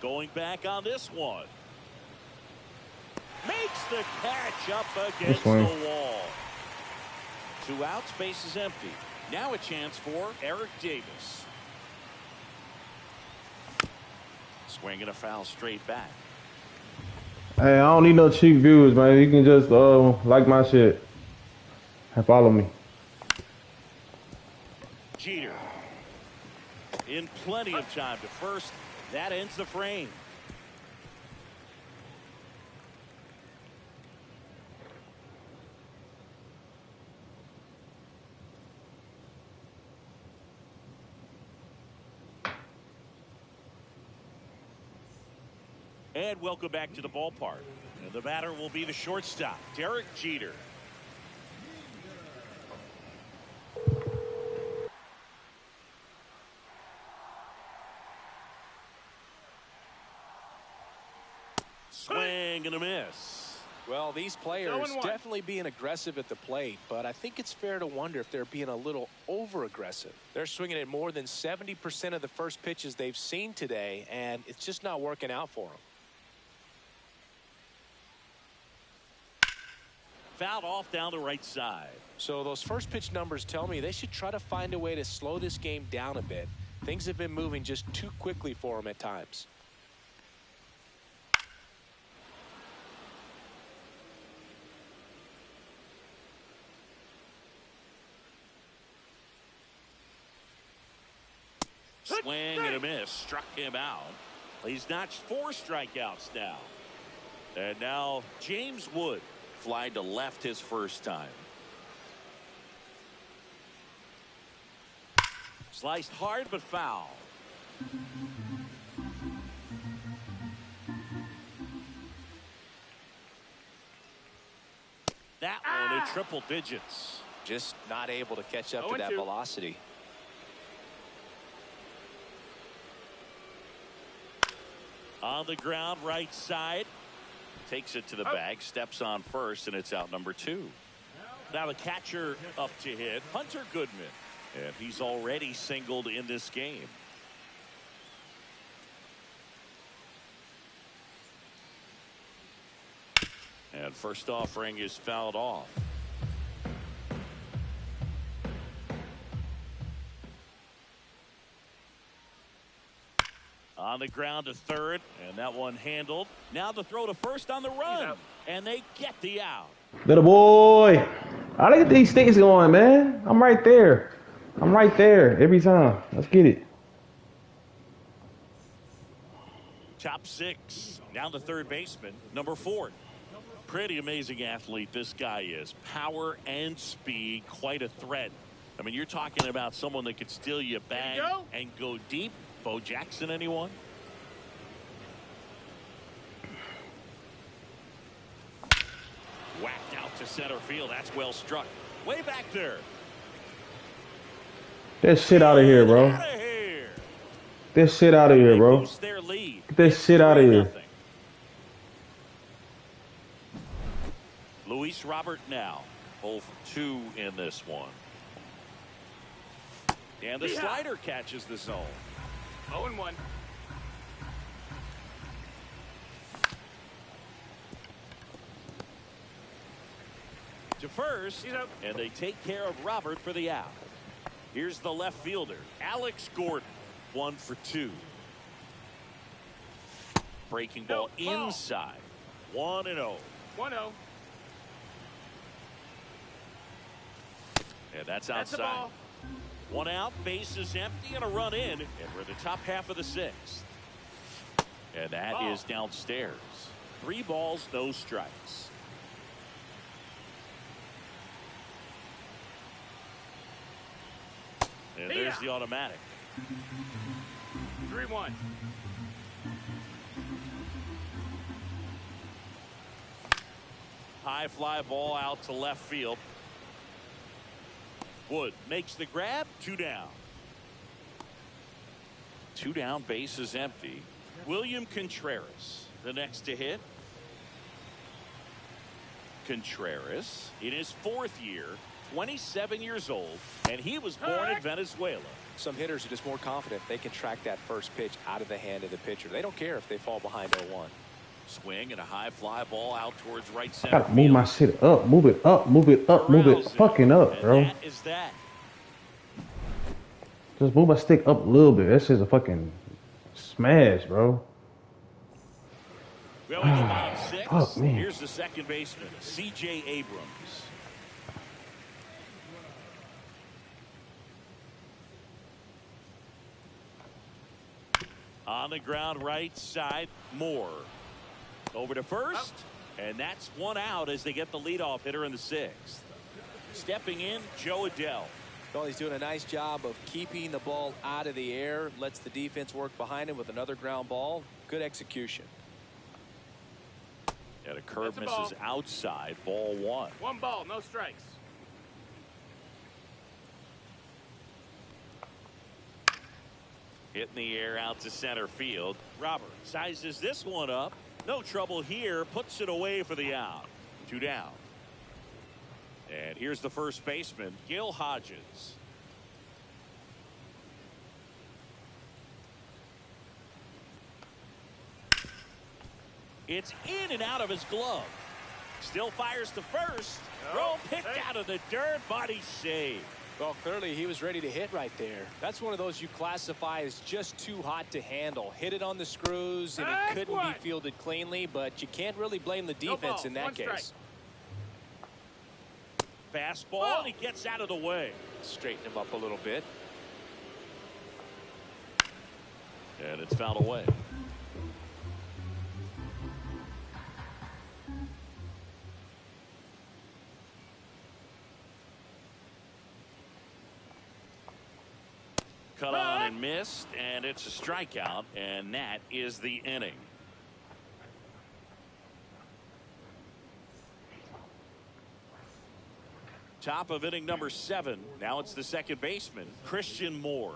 Going back on this one. Makes the catch up against the wall. 2 outs, base is empty. Now a chance for Eric Davis. Swinging a foul straight back. Hey, I don't need no cheap viewers, man. You can just like my shit and follow me. Jeter in plenty of time to first. That ends the frame. And welcome back to the ballpark. And the batter will be the shortstop, Derek Jeter. Swing and a miss. Well, these players definitely being aggressive at the plate, but I think it's fair to wonder if they're being a little over-aggressive. They're swinging at more than 70% of the first pitches they've seen today, and it's just not working out for them. Fouled off down the right side. So those first pitch numbers tell me they should try to find a way to slow this game down a bit. Things have been moving just too quickly for them at times. Swing and a miss. Struck him out. He's notched 4 strikeouts now. And now James Wood flied to left his first time. Sliced hard but foul. That one in triple digits. Just not able to catch up to that velocity. On the ground, right side. Takes it to the bag, steps on first, and it's out number 2. Now the catcher up to hit, Hunter Goodman. And he's already singled in this game. And first offering is fouled off. On the ground to third, and that one handled. Now the throw to first on the run, and they get the out. Little boy, I get these sticks going, man. I'm right there. I'm right there every time. Let's get it. Top 6. Down to third baseman, number 4. Pretty amazing athlete this guy is. Power and speed, quite a threat. I mean, you're talking about someone that could steal you a bag and go deep. Bo Jackson, anyone? Whacked out to center field. That's well struck. Way back there. Get shit out of here, bro. Get shit out of here, bro. Get that shit out of here. Luis Robert now 0 for 2 in this one. And the slider catches the zone. 0-1. To first, and they take care of Robert for the out. Here's the left fielder, Alex Gordon, 1 for 2. Breaking ball inside. 1-0. 1-0. And that's outside. One out, base is empty, and a run in. And we're in the top half of the sixth. And that is downstairs. 3 balls, no strikes. And there's the automatic. 3-1. High fly ball out to left field. Wood makes the grab. 2 down. 2 down, base is empty. William Contreras, the next to hit. Contreras in his 4th year, 27 years old, and he was born in Venezuela. Some hitters are just more confident they can track that first pitch out of the hand of the pitcher. They don't care if they fall behind 0-1. Swing and a high fly ball out towards right center. Gotta move my shit up, move it up, move it up, move it fucking up, bro. That is that. Just move my stick up a little bit. That shit's a fucking smash, bro. Well, we go bottom 6. Fuck me. Here's the second baseman, C.J. Abrams. On the ground, right side, Moore. Over to first, and that's 1 out as they get the leadoff hitter in the 6th. Stepping in, Joe Adell. Well, he's doing a nice job of keeping the ball out of the air. Lets the defense work behind him with another ground ball. Good execution. And a curve misses outside. Ball 1. 1 ball, no strikes. Hit in the air out to center field. Robert sizes this one up. No trouble here. Puts it away for the out. 2 down. And here's the first baseman, Gil Hodges. It's in and out of his glove. Still fires to first. Throw picked out of the dirt. Body save. Well, clearly he was ready to hit right there. That's one of those you classify as just too hot to handle. Hit it on the screws, and it couldn't be fielded cleanly, but you can't really blame the defense in that case. Fastball, and he gets out of the way. Straighten him up a little bit. And it's fouled away. Cut on and missed, and it's a strikeout, and that is the inning. Top of inning number 7. Now it's the second baseman, Christian Moore.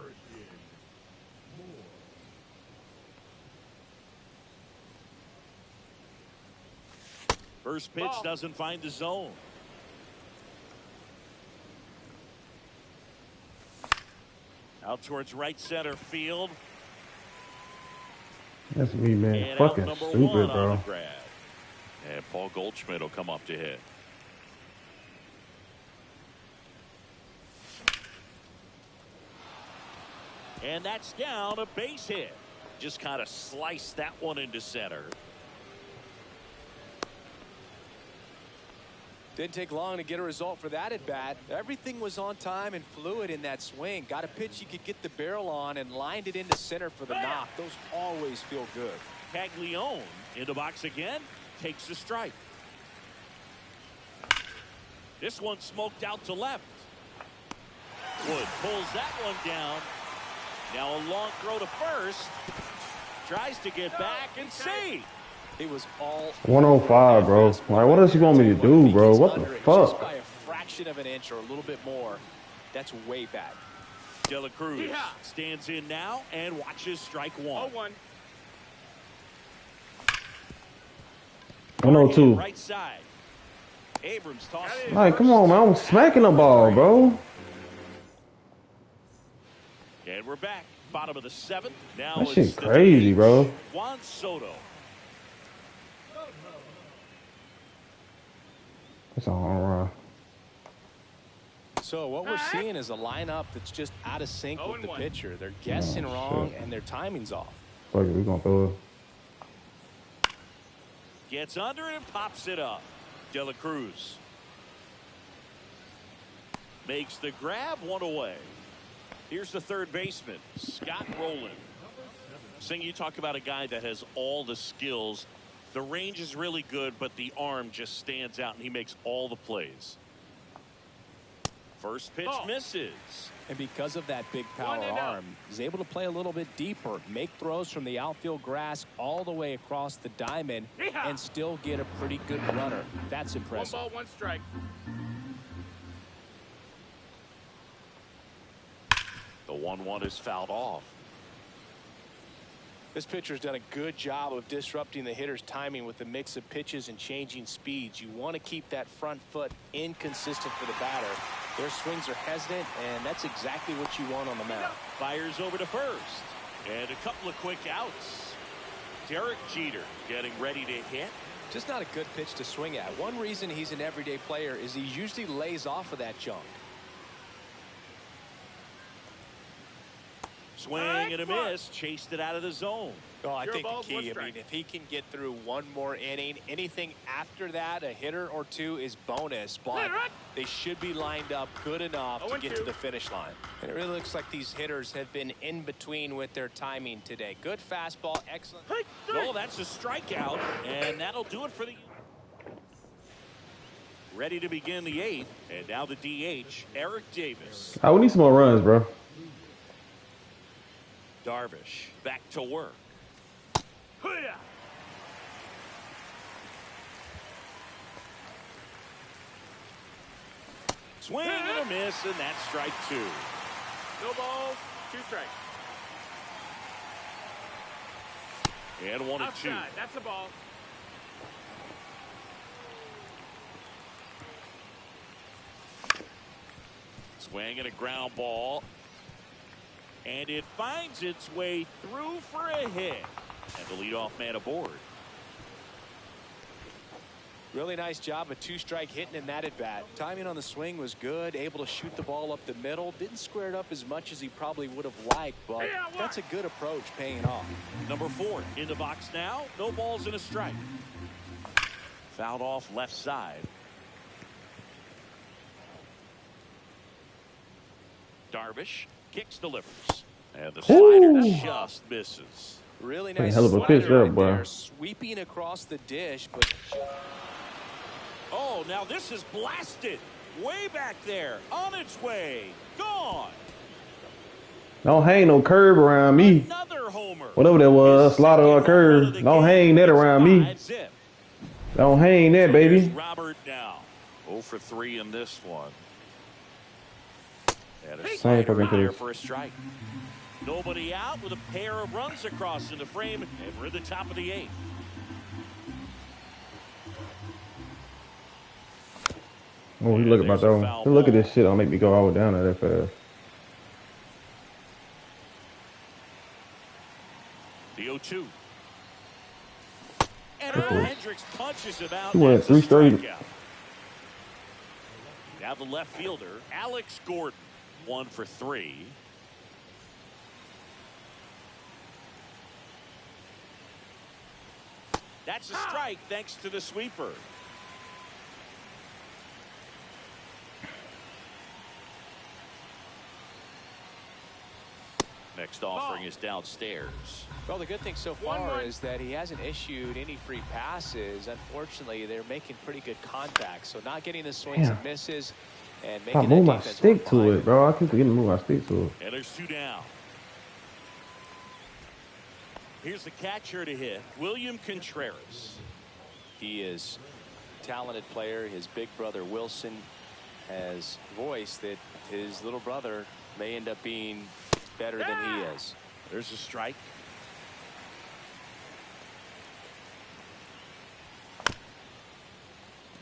First pitch doesn't find the zone. Out towards right center field. That's me, man. And Fucking stupid, bro. And Paul Goldschmidt will come up to hit. And that's down, a base hit. Just kind of sliced that one into center. Didn't take long to get a result for that at bat. Everything was on time and fluid in that swing. Got a pitch you could get the barrel on and lined it into center for the knock. Those always feel good. Caglione in the box again. Takes the strike. This one smoked out to left. Wood pulls that one down. Now a long throw to first. Tries to get back and save. It was all 105, bro. Like, what does he want me to do, bro? What the fuck? Just by a fraction of an inch or a little bit more. That's way back. De La Cruz stands in now and watches strike 1. 0-1. 102. Right side. Abrams tosses. Like, come on, man. I'm smacking the ball, bro. And we're back. Bottom of the 7th. Now That it's shit crazy, bro. Juan Soto. That's all right. So what we're seeing is a lineup that's just out of sync with the 0-1. pitcher. They're guessing wrong and their timing's off. Fuck it, we gonna throw it. Gets under it and pops it up. De La Cruz makes the grab, one away. Here's the third baseman, Scott Rowland. Sing, you talk about a guy that has all the skills. The range is really good, but the arm just stands out, and he makes all the plays. First pitch misses. And because of that big power arm, he's able to play a little bit deeper, make throws from the outfield grass all the way across the diamond, and still get a pretty good runner. That's impressive. 1 ball, 1 strike. The 1-1 is fouled off. This pitcher's done a good job of disrupting the hitter's timing with the mix of pitches and changing speeds. You want to keep that front foot inconsistent for the batter. Their swings are hesitant, and that's exactly what you want on the mound. Fires over to first. And a couple of quick outs. Derek Jeter getting ready to hit. Just not a good pitch to swing at. One reason he's an everyday player is he usually lays off of that junk. Swing and a miss. Chased it out of the zone. Oh, I think balls, the key, 1 strike. if he can get through one more inning, anything after that, a hitter or two is bonus, but they should be lined up good enough to get to the finish line. And it really looks like these hitters have been in between with their timing today. Good fastball, excellent. Oh, that's a strikeout, and that'll do it for the... Ready to begin the 8th, and now the DH, Eric Davis. We need some more runs, bro. Darvish back to work. Swing and a miss, and that's strike 2. No balls, 2 strikes. And 1 and 2. Outside, that's a ball. Swing and a ground ball. And it finds its way through for a hit. And the leadoff man aboard. Really nice job, a 2-strike hitting in that at bat. Timing on the swing was good, able to shoot the ball up the middle. Didn't square it up as much as he probably would have liked, but that's a good approach, paying off. Number 4 in the box now. No balls and a strike. Fouled off left side. Darvish kicks, delivers, and the slider just misses. Really nice hell of a pitch there, right boy. there, sweeping across the dish, but Oh, now this is blasted way back there, on its way, gone. Don't hang no curve around me. Another homer. Whatever that was, slider or curve. Don't hang that around me. Don't hang that, baby. Robert now 0 for 3 in this one. And a Same slider fucking higher pitch. for a strike. Nobody out with a pair of runs across in the frame, and we're at the top of the 8th. Oh, you look at my throw. Look at this shit. Don't make me go all the way down there that fast. The 0-2. And Earl Hendricks punches him out. He went That's a 3 straight. strikeout. Now the left fielder, Alex Gordon, 1 for 3. That's a strike thanks to the sweeper. Next offering is downstairs. well, the good thing so far is that he hasn't issued any free passes. Unfortunately, they're making pretty good contact, so not getting the swings and misses and I making move the my defense stick work to fine. it, bro. I keep forgetting to move my stick to it. And there's 2 down. Here's the catcher to hit, William Contreras. He is a talented player. His big brother Wilson has voiced that his little brother may end up being better than he is. There's a strike.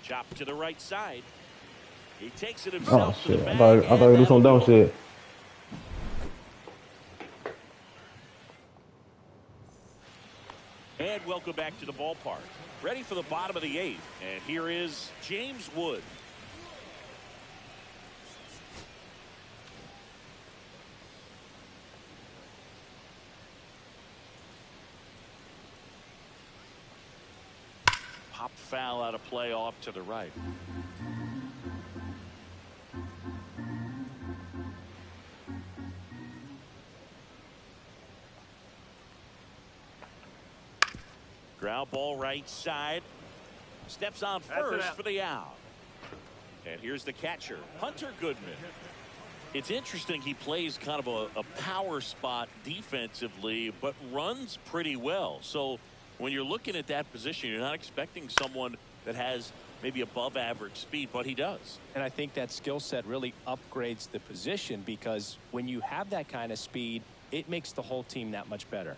Chop to the right side. He takes it Oh himself to shit! the I bag. thought I do some dumb shit. And welcome back to the ballpark. Ready for the bottom of the 8th. And here is James Wood. Drop foul out of play off to the right. Ground ball right side. Steps on first for the out. And here's the catcher, Hunter Goodman. It's interesting, he plays kind of a power spot defensively, but runs pretty well. So when you're looking at that position, you're not expecting someone that has maybe above average speed, but he does. And I think that skill set really upgrades the position, because when you have that kind of speed, it makes the whole team that much better.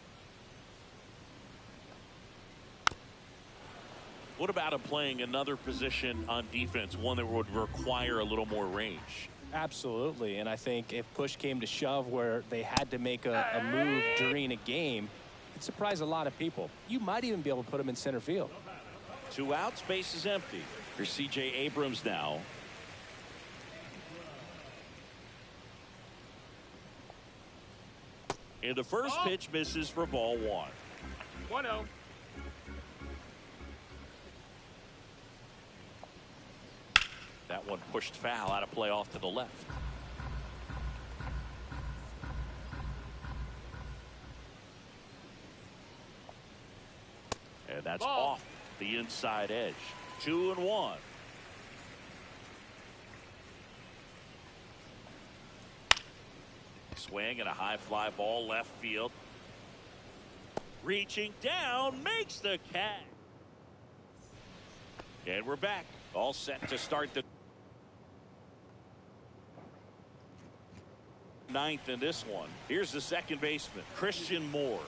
What about him playing another position on defense, one that would require a little more range? Absolutely, and I think if push came to shove where they had to make a move during a game, it'd surprise a lot of people. You might even be able to put him in center field. 2 outs, base is empty. Here's C.J. Abrams now. And the first pitch misses for ball 1. 1-0. That one pushed foul out of play off to the left. And that's off the inside edge. 2-1. Swing and a high fly ball left field. Reaching down, makes the catch. And we're back. All set to start the 9th in this one. Here's the second baseman, Christian Moore.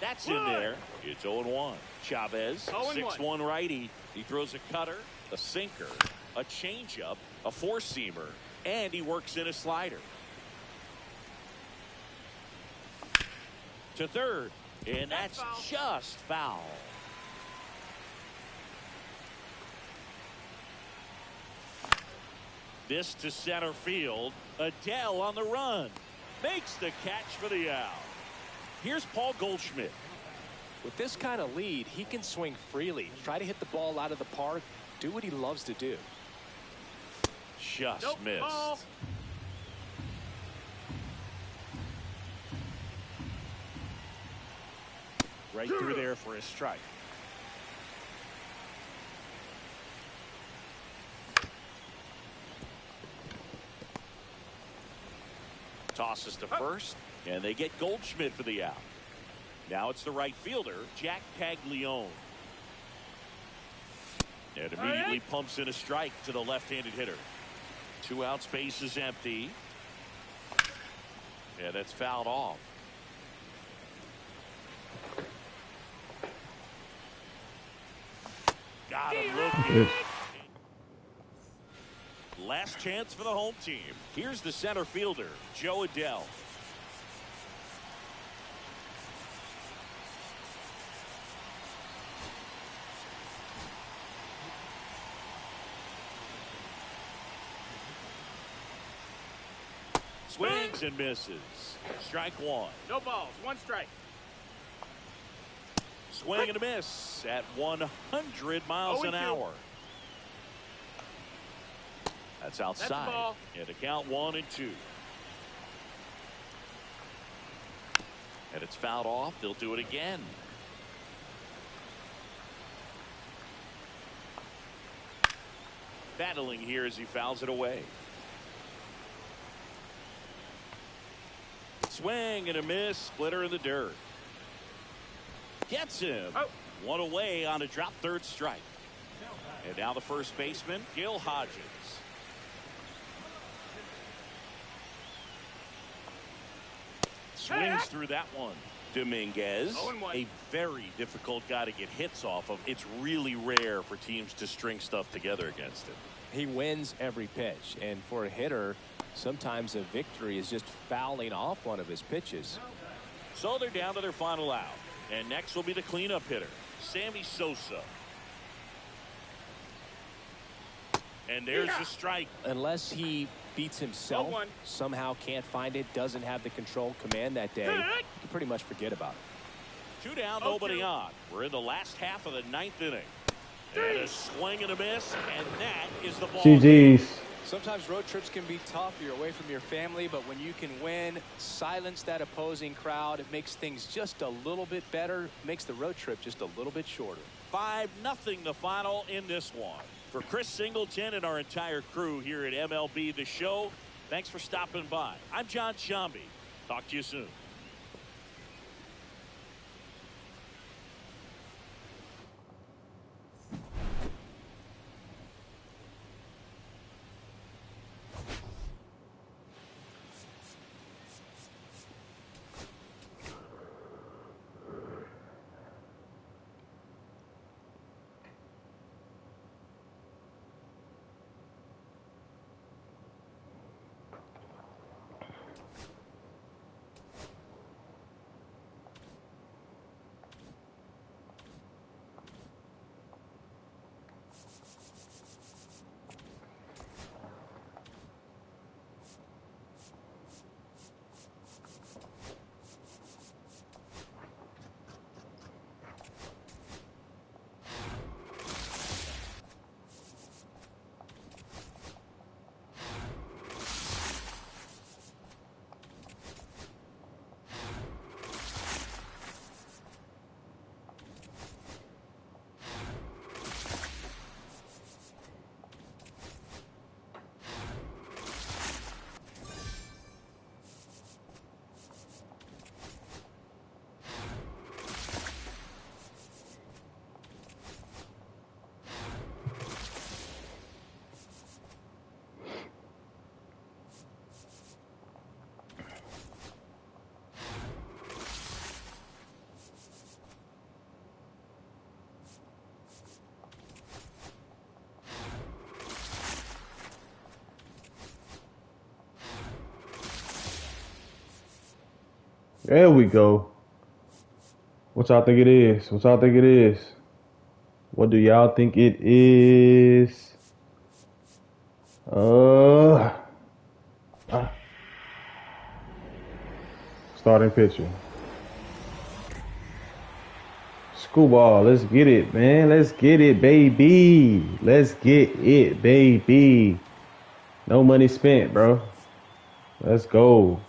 That's in there. It's 0-1. Chavez, 6'1" righty. He throws a cutter, a sinker, a changeup, a four-seamer, and he works in a slider. To third, and that's just foul. This to center field. Adele on the run. Makes the catch for the out. Here's Paul Goldschmidt. With this kind of lead, he can swing freely, try to hit the ball out of the park, do what he loves to do. Just missed. Ball. Right through there for a strike. Tosses to first, and they get Goldschmidt for the out. Now it's the right fielder, Jack Caglione. And immediately pumps in a strike to the left-handed hitter. 2 outs, base is empty. And it's fouled off. Got him looking. Last chance for the home team. Here's the center fielder, Joe Adele. Swings and misses. Strike one. No balls. 1 strike. Swing and a miss at 100 miles an hour. That's outside. That's the ball. And a count 1-2. And it's fouled off. They'll do it again. Battling here as he fouls it away. Swing and a miss. Splitter in the dirt. Gets him. Oh. 1 away on a drop third strike. And now the first baseman, Gil Hodges. Swings through that one. Dominguez, a very difficult guy to get hits off of. It's really rare for teams to string stuff together against him. He wins every pitch, and for a hitter, sometimes a victory is just fouling off one of his pitches. So they're down to their final out. And next will be the cleanup hitter, Sammy Sosa. And there's the strike. Unless he beats himself, somehow can't find it, doesn't have the control command that day, you can pretty much forget about it. 2 down, nobody on. We're in the last half of the 9th inning. And a swing and a miss, and that is the ball. GG's. Sometimes road trips can be tough. You're away from your family, but when you can win, silence that opposing crowd, it makes things just a little bit better, makes the road trip just a little bit shorter. 5-0 the final in this one. For Chris Singleton and our entire crew here at MLB The Show, thanks for stopping by. I'm John Shambi. Talk to you soon. There we go. What y'all think it is? What y'all think it is? What do y'all think it is? Starting pitcher. Screwball, let's get it, man. Let's get it, baby. Let's get it, baby. No money spent, bro. Let's go.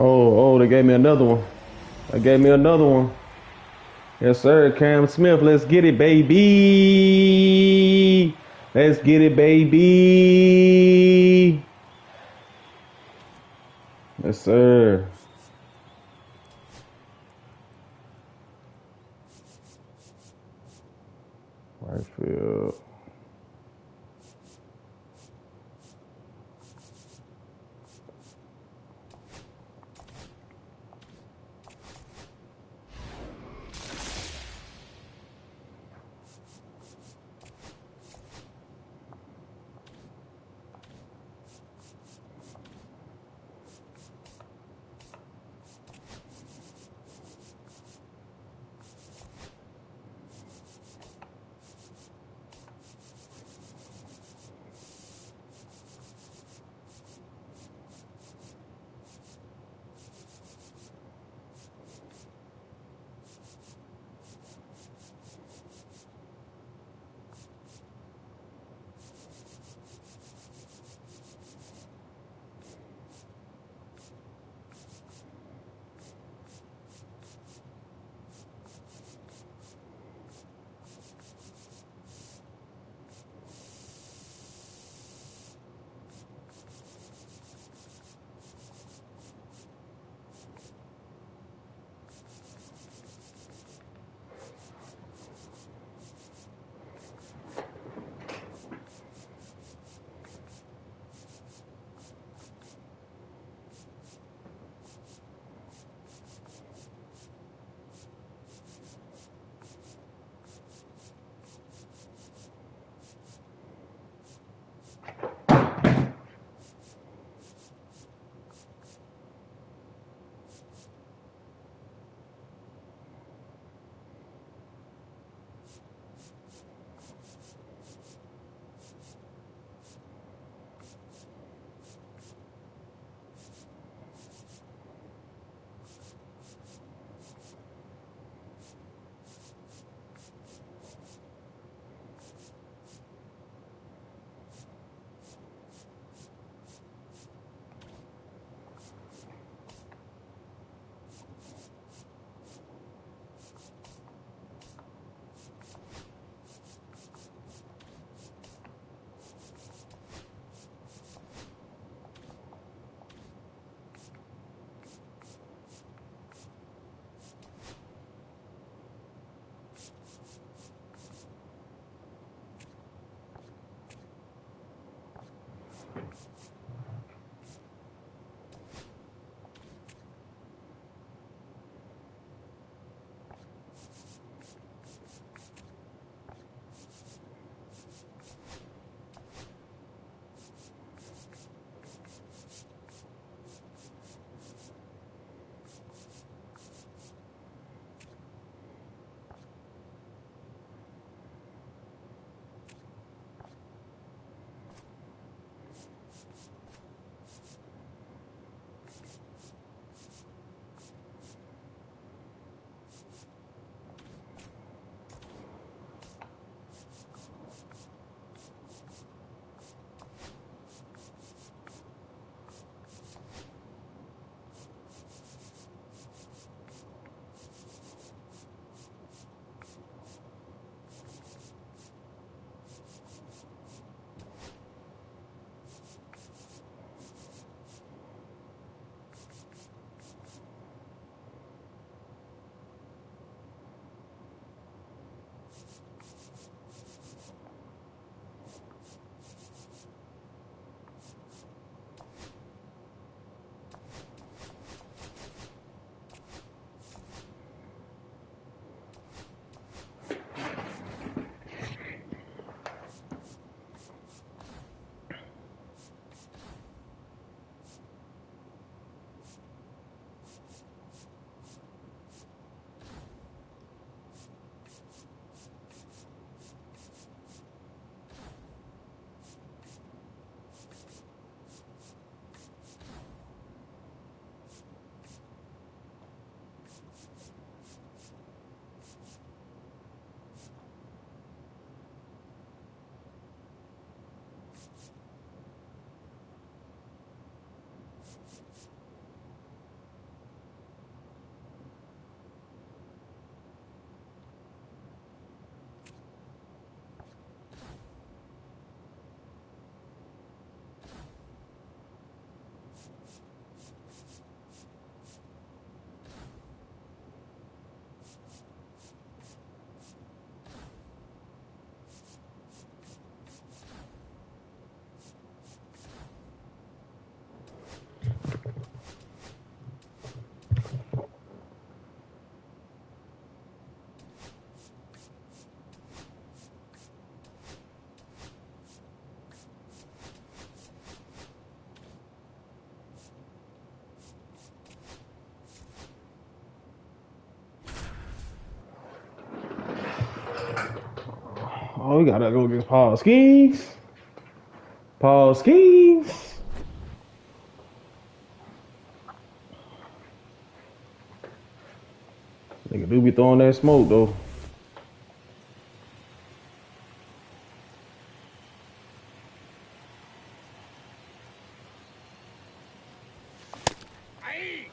Oh, they gave me another one. They gave me another one. Yes, sir. Cam Smith, let's get it, baby. Let's get it, baby. Yes, sir. Right field. Oh, we gotta go against Paul Skeens. Paul Skeens. Nigga do be throwing that smoke though. I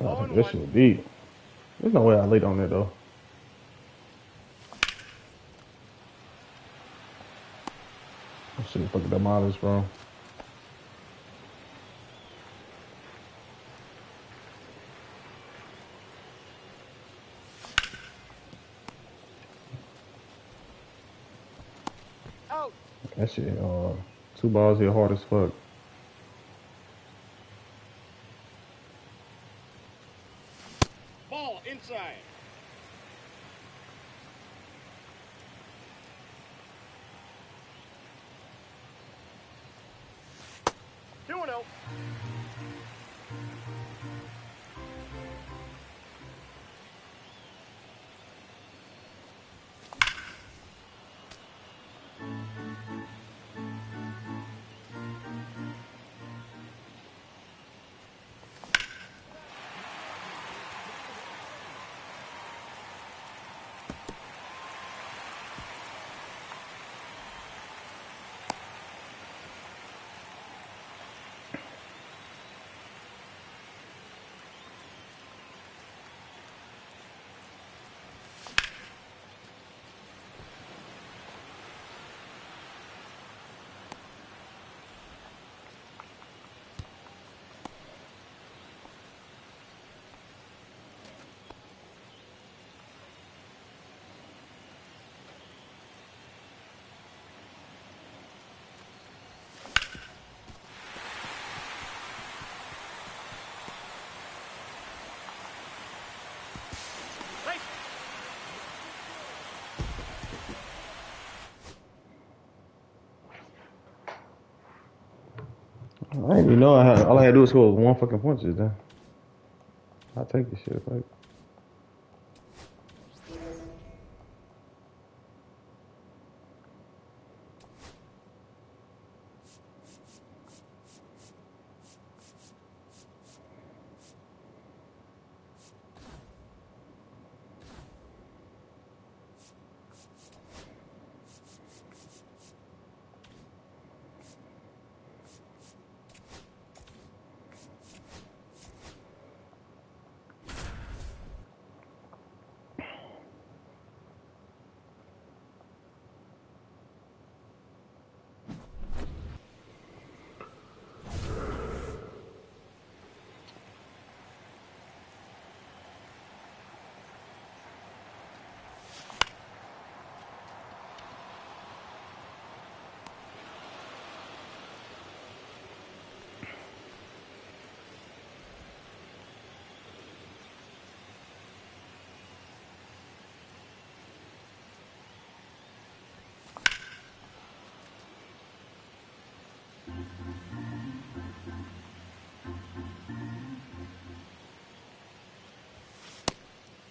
thought this shit was deep. There's no way I laid on that though. I should have fucking demolished, bro. Out. That shit, 2 balls hit hard as fuck. Ball inside. Two and oh. I didn't even know all I had to do was score one fucking point just then. I'll take this shit. Like.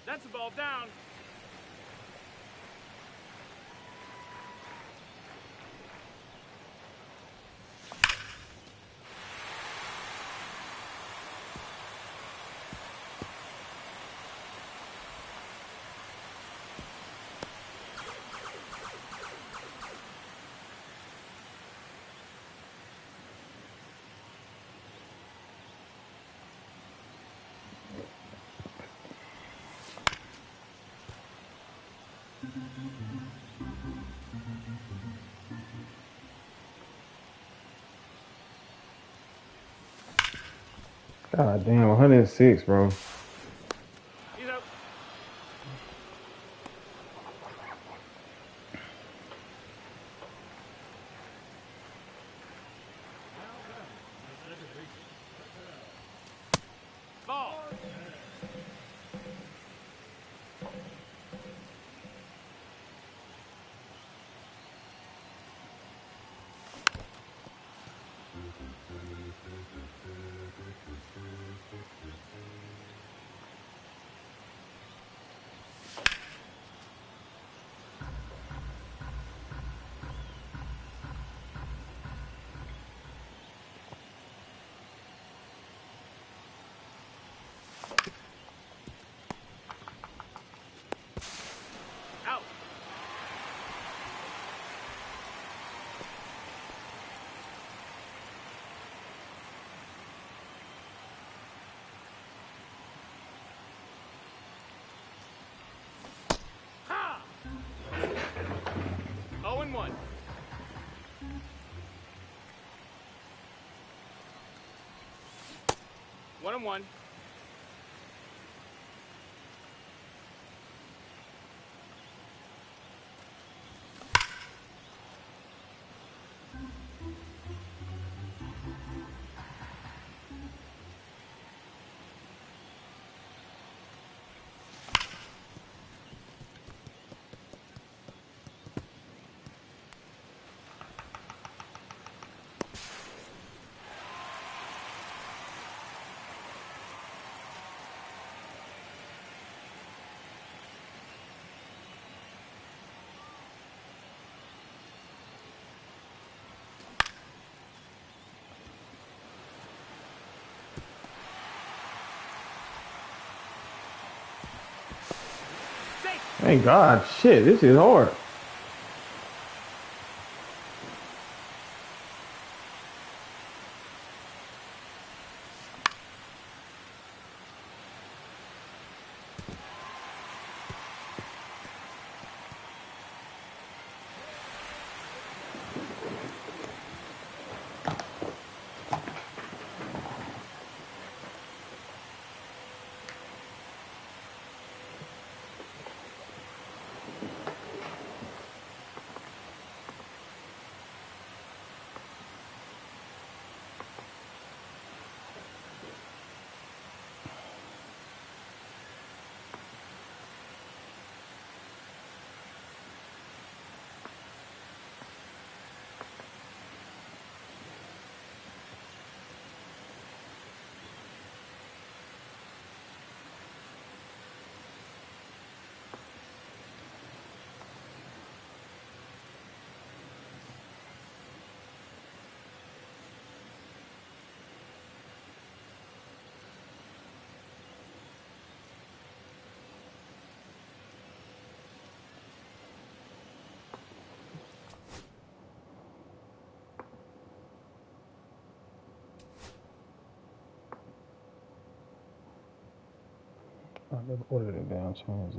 That's the ball down. God damn, 106, bro. He's up. Ball. Out. Ha! 0-1. One and one. Thank God, shit, this is hard. I never ordered it down Chinese.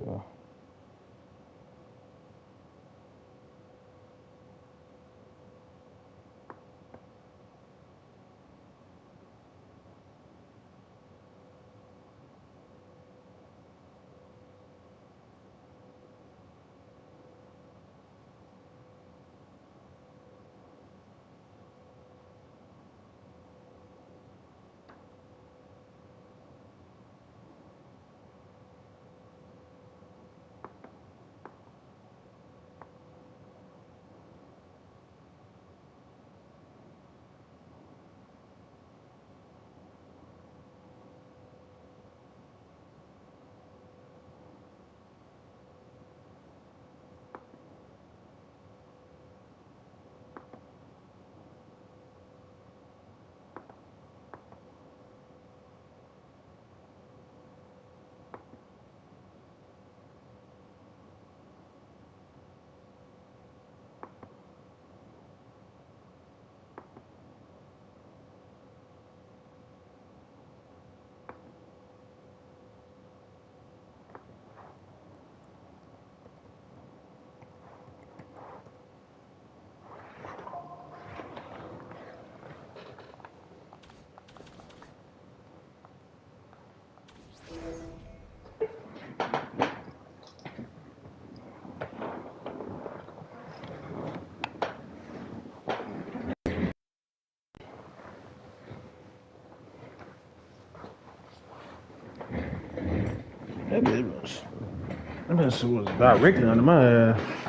That bitch was directly under my ass.